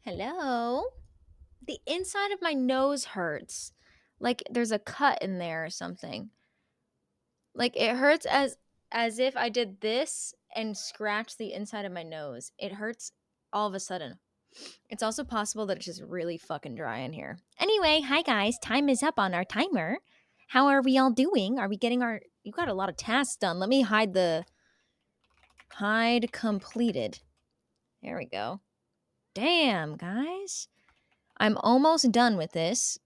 Hello? The inside of my nose hurts. Like there's a cut in there or something. Like it hurts as if I did this and scratched the inside of my nose. It hurts all of a sudden. It's also possible that it's just really fucking dry in here. Anyway, hi guys. Time is up on our timer. How are we all doing? Are we getting our you got a lot of tasks done. Let me hide completed. There we go. Damn, guys. I'm almost done with this.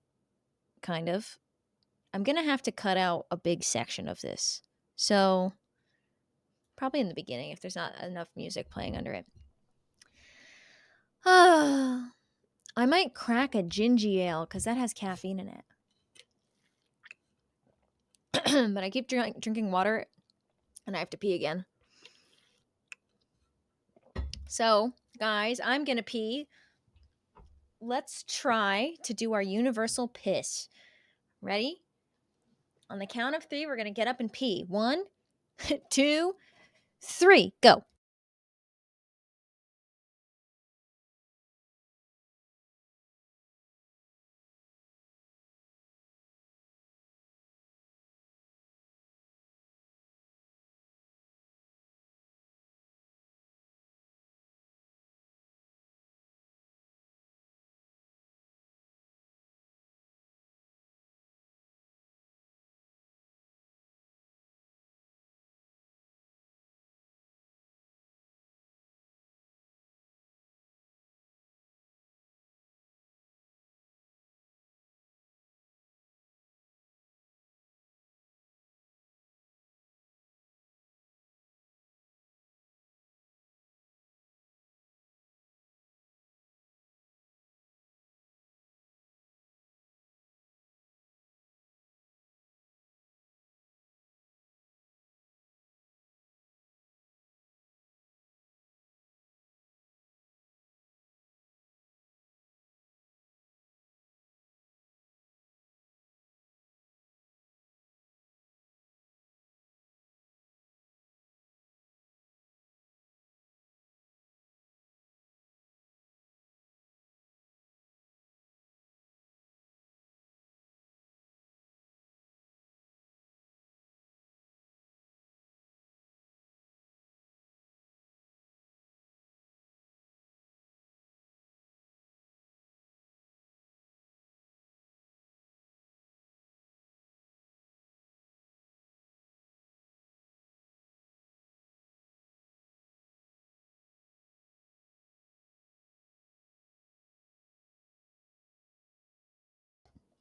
Kind of. I'm going to have to cut out a big section of this. So, probably in the beginning if there's not enough music playing under it. I might crack a gingy ale because that has caffeine in it. But I keep drinking water and I have to pee again. So, guys, I'm going to pee. Let's try to do our universal piss. Ready? On the count of 3, we're going to get up and pee. 1, 2, 3, go.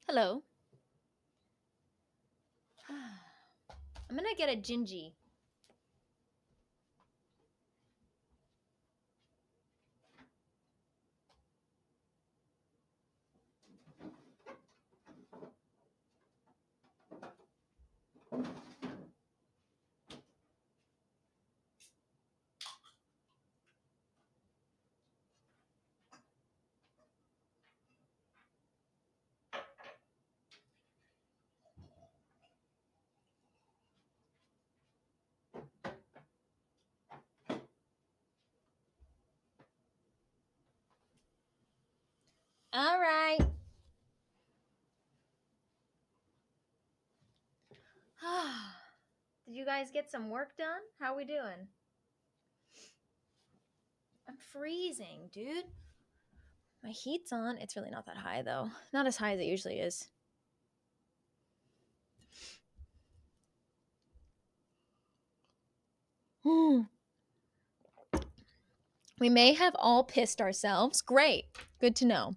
Hello. I'm going to get a gingy. All right. Did you guys get some work done? How we doing? I'm freezing, dude. My heat's on. It's really not that high, though. Not as high as it usually is. We may have all pissed ourselves. Great. Good to know.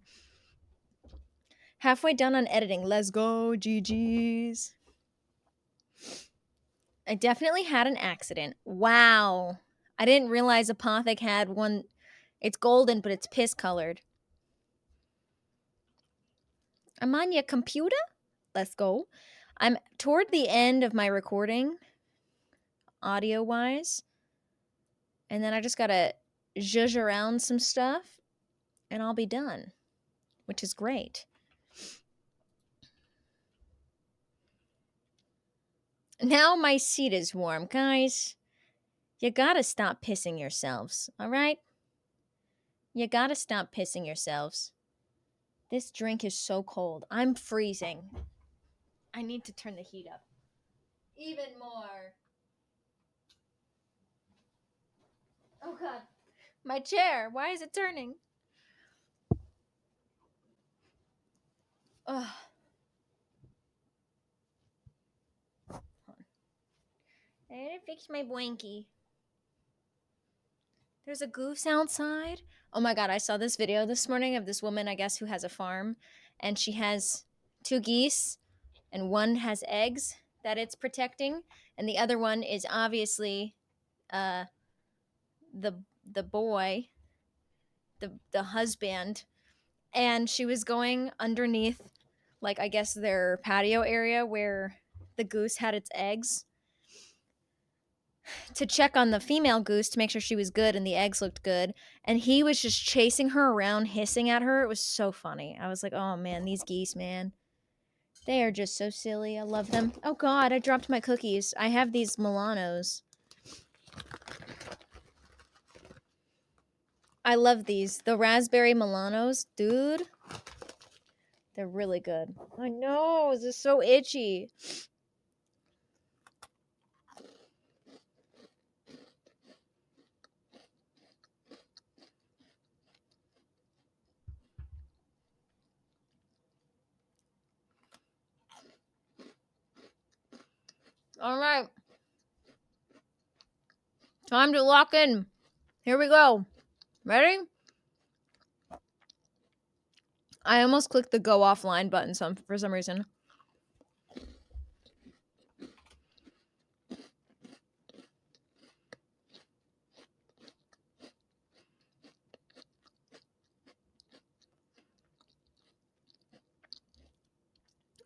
Halfway done on editing. Let's go, GG's. I definitely had an accident. Wow. I didn't realize Apothic had one. It's golden, but it's piss colored. I'm on your computer? Let's go. I'm toward the end of my recording, audio wise. And then I just gotta zhuzh around some stuff and I'll be done, which is great. Now my seat is warm. Guys, you gotta stop pissing yourselves, all right? You gotta stop pissing yourselves. This drink is so cold. I'm freezing. I need to turn the heat up even more. Oh god. My chair. Why is it turning? Ugh. I gotta fix my blankie. There's a goose outside. Oh my god, I saw this video this morning of this woman, I guess, who has a farm, and she has 2 geese, and one has eggs that it's protecting, and the other one is obviously uh the the boy, the husband, and she was going underneath, like, I guess their patio area where the goose had its eggs, to check on the female goose to make sure she was good and the eggs looked good. And he was just chasing her around, hissing at her. It was so funny. I was like, oh man, these geese, man. They are just so silly. I love them. Oh god, I dropped my cookies. I have these Milanos. I love these. The raspberry Milanos, dude. They're really good. I know, this is so itchy. All right. Time to lock in. Here we go. Ready? I almost clicked the go offline button for some reason.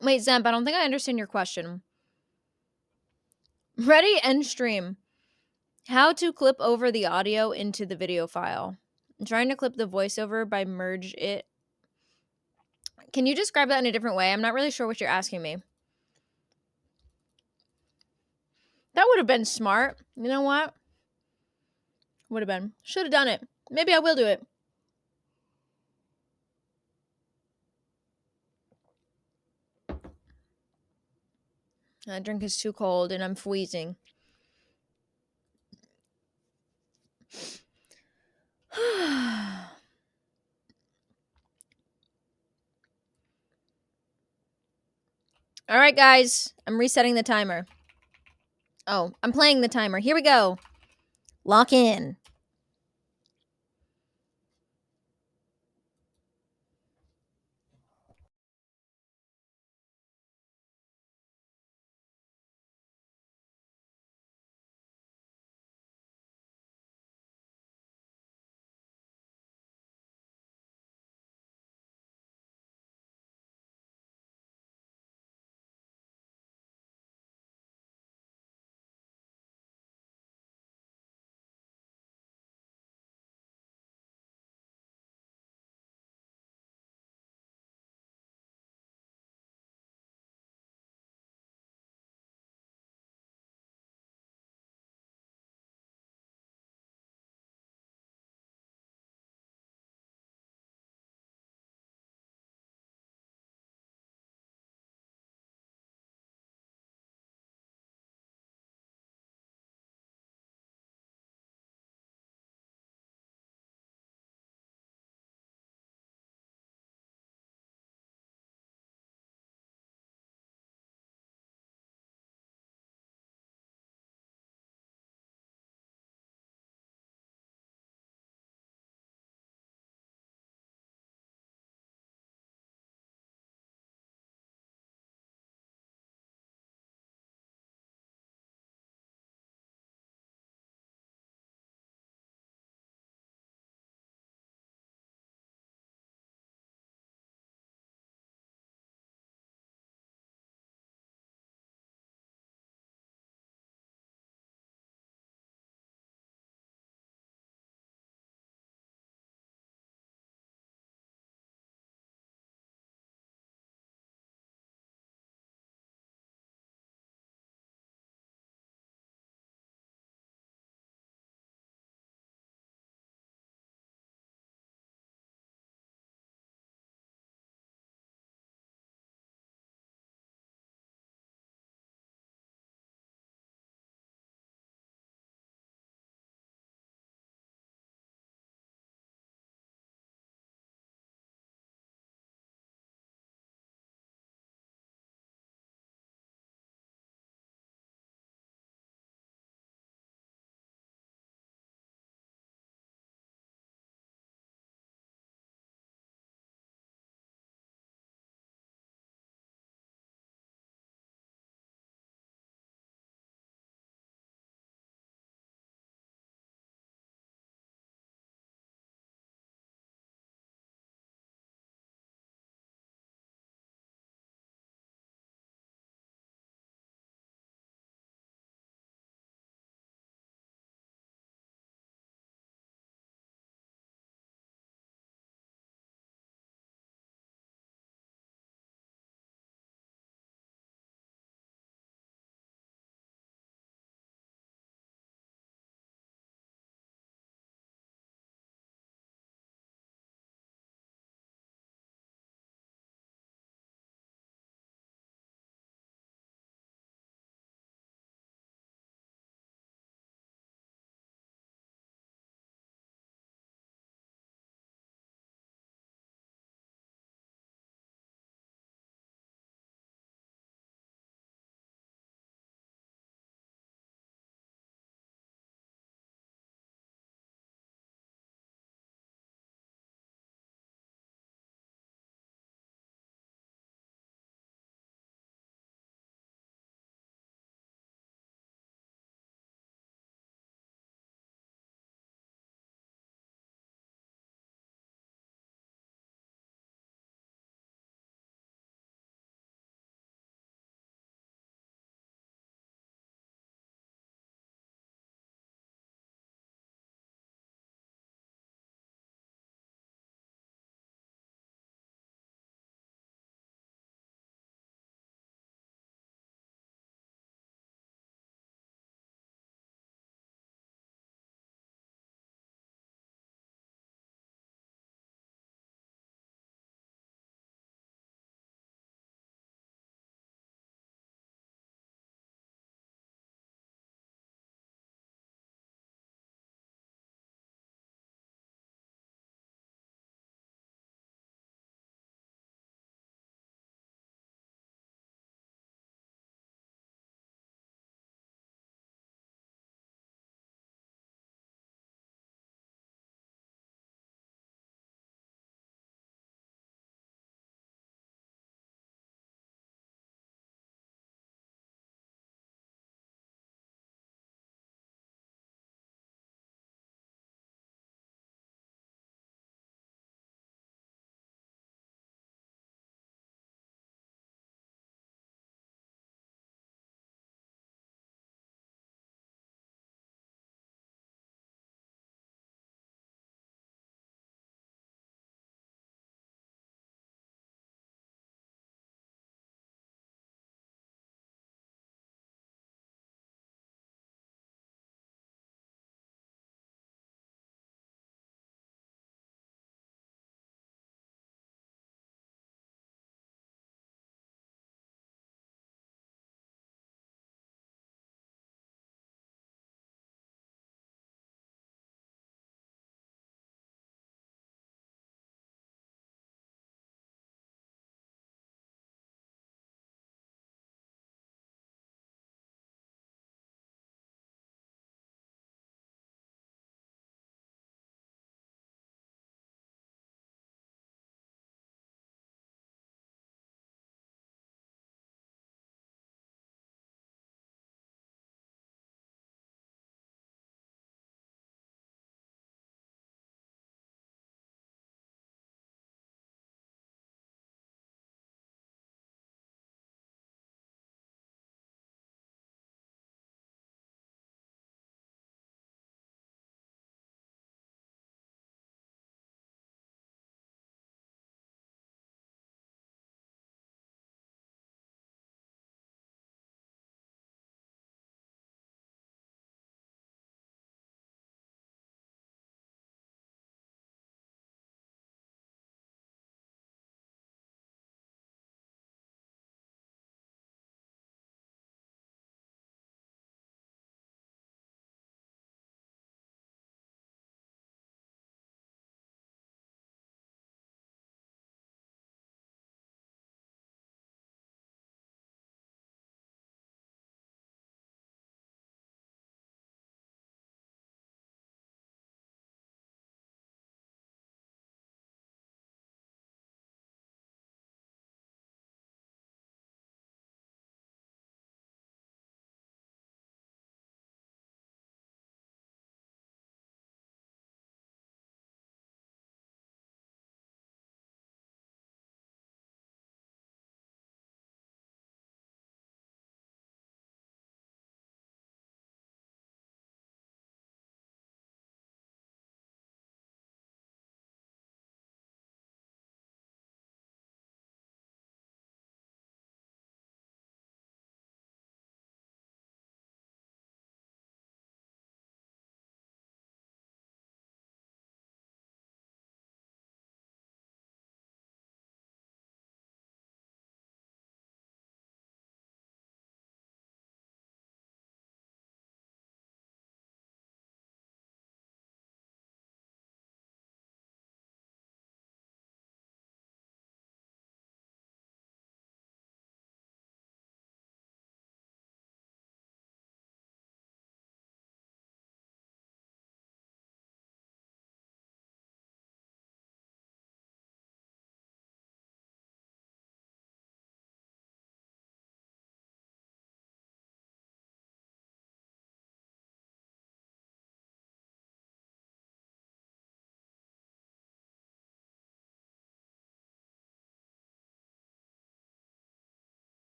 Wait, Zemp, I don't think I understand your question. Ready? End stream. How to clip over the audio into the video file. I'm trying to clip the voiceover by merge it. Can you describe that in a different way? I'm not really sure what you're asking me. That would have been smart. You know what? Would have been. Should have done it. Maybe I will do it. That drink is too cold and I'm freezing. All right, guys. I'm resetting the timer. Oh, I'm playing the timer. Here we go. Lock in.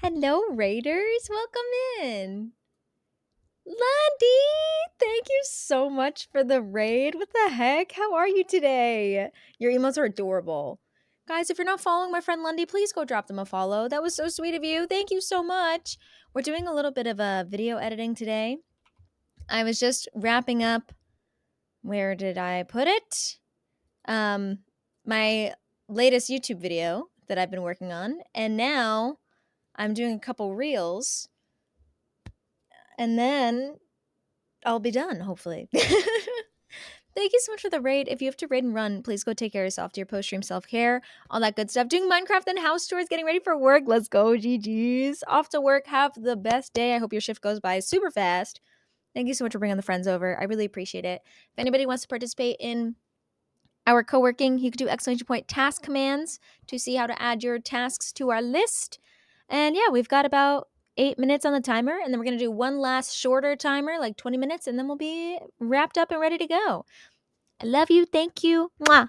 Hello, Raiders. Welcome in. Lundy, thank you so much for the raid. What the heck? How are you today? Your emotes are adorable. Guys, if you're not following my friend Lundy, please go drop them a follow. That was so sweet of you. Thank you so much. We're doing a little bit of a video editing today. I was just wrapping up. Where did I put it? My latest YouTube video that I've been working on, and now I'm doing a couple reels, and then I'll be done, hopefully. Thank you so much for the raid. If you have to raid and run, please go take care of yourself. Do your post-stream self-care, all that good stuff. Doing Minecraft and house chores, getting ready for work. Let's go, GG's. Off to work. Have the best day. I hope your shift goes by super fast. Thank you so much for bringing the friends over. I really appreciate it. If anybody wants to participate in our co-working, you could do exclamation point task commands to see how to add your tasks to our list. And yeah, we've got about 8 minutes on the timer, and then we're going to do one last shorter timer, like 20 minutes, and then we'll be wrapped up and ready to go. I love you. Thank you. Mwah.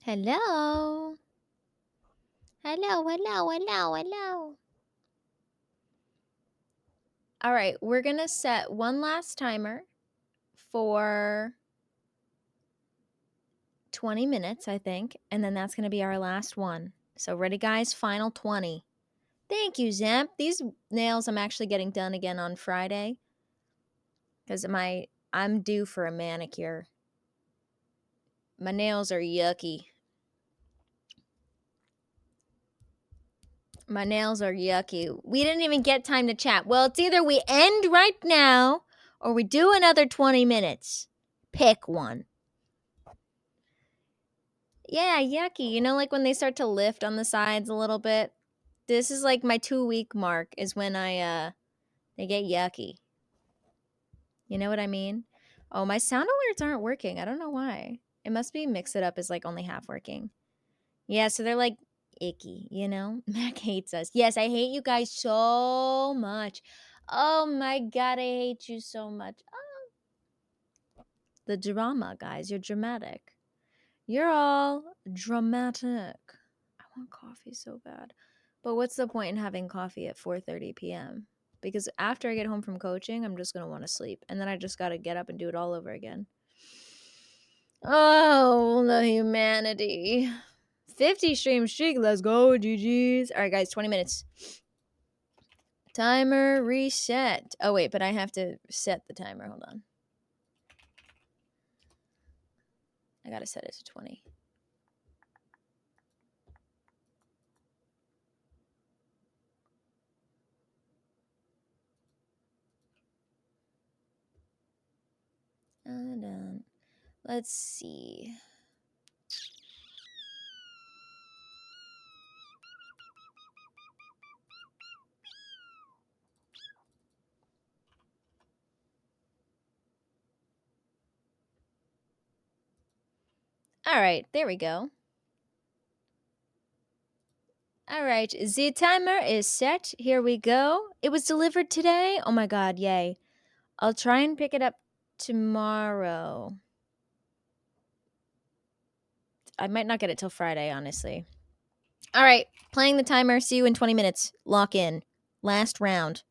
Hello. Hello, hello, hello, hello. All right, we're going to set one last timer for 20 minutes, I think, and then that's going to be our last one. So ready, guys? Final 20. Thank you, Zamp. These nails I'm actually getting done again on Friday because I'm due for a manicure. My nails are yucky. My nails are yucky. We didn't even get time to chat. Well, it's either we end right now or we do another 20 minutes. Pick one. Yeah, yucky. You know, like when they start to lift on the sides a little bit. This is like my 2-week mark is when they get yucky. You know what I mean? Oh, my sound alerts aren't working. I don't know why. It must be Mix It Up is like only half working. Yeah, so they're like icky, you know? Mac hates us. Yes, I hate you guys so much. Oh my god, I hate you so much. Oh. The drama, guys. You're dramatic. You're all dramatic. I want coffee so bad. But what's the point in having coffee at 4:30 p.m.? Because after I get home from coaching, I'm just going to want to sleep. And then I just got to get up and do it all over again. Oh, the humanity. 50 stream streak. Let's go, GG's. All right, guys, 20 minutes. Timer reset. Oh, wait, but I have to set the timer. Hold on. I got to set it to 20. Let's see. All right, there we go. All right, the timer is set. Here we go. It was delivered today. Oh my god, yay. I'll try and pick it up tomorrow. I might not get it till Friday, honestly. All right, playing the timer. See you in 20 minutes. Lock in. Last round.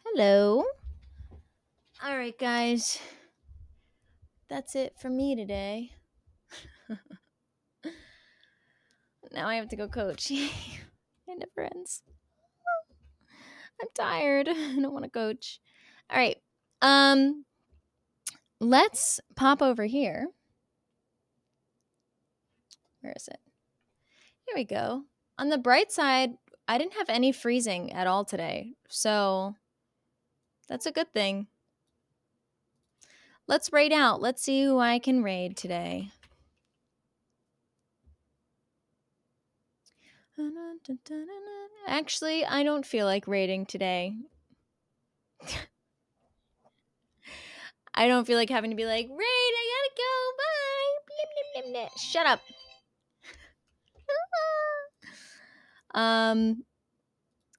Hello. All right, guys. That's it for me today. Now I have to go coach. It never ends. I'm tired. I don't want to coach. All right. Let's pop over here. Where is it? Here we go. On the bright side, I didn't have any freezing at all today. So that's a good thing. Let's raid out. Let's see who I can raid today. Actually, I don't feel like raiding today. I don't feel like having to be like, raid, I gotta go, bye. Blim, blim, blim, blim. Shut up.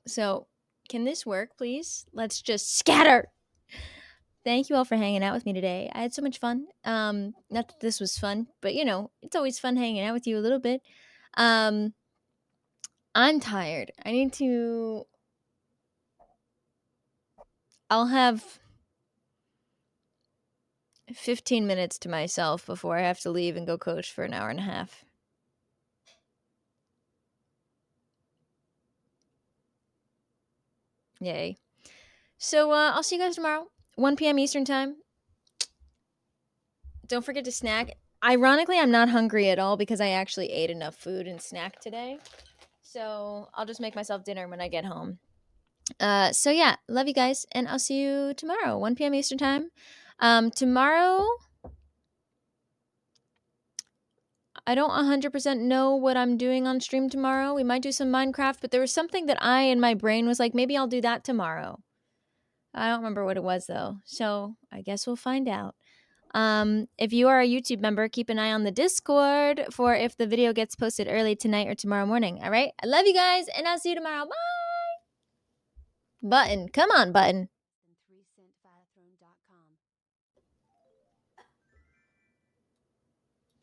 So can this work, please? Let's just scatter. Thank you all for hanging out with me today. I had so much fun. Not that this was fun, but you know, it's always fun hanging out with you a little bit. I'm tired. I'll have 15 minutes to myself before I have to leave and go coach for an hour and a half. Yay. So I'll see you guys tomorrow, 1 p.m. Eastern time. Don't forget to snack. Ironically, I'm not hungry at all because I actually ate enough food and snack today. So I'll just make myself dinner when I get home. So yeah, love you guys, and I'll see you tomorrow, 1 p.m. Eastern time. Tomorrow, I don't 100% know what I'm doing on stream tomorrow. We might do some Minecraft, but there was something that I in my brain was like, maybe I'll do that tomorrow. I don't remember what it was though, so I guess we'll find out. If you are a YouTube member, keep an eye on the Discord for if the video gets posted early tonight or tomorrow morning. All right, I love you guys, and I'll see you tomorrow. Bye. Button, come on, button. And 3centfatherthrone.com.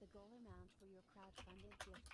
The goal amount for your crowdfunded gift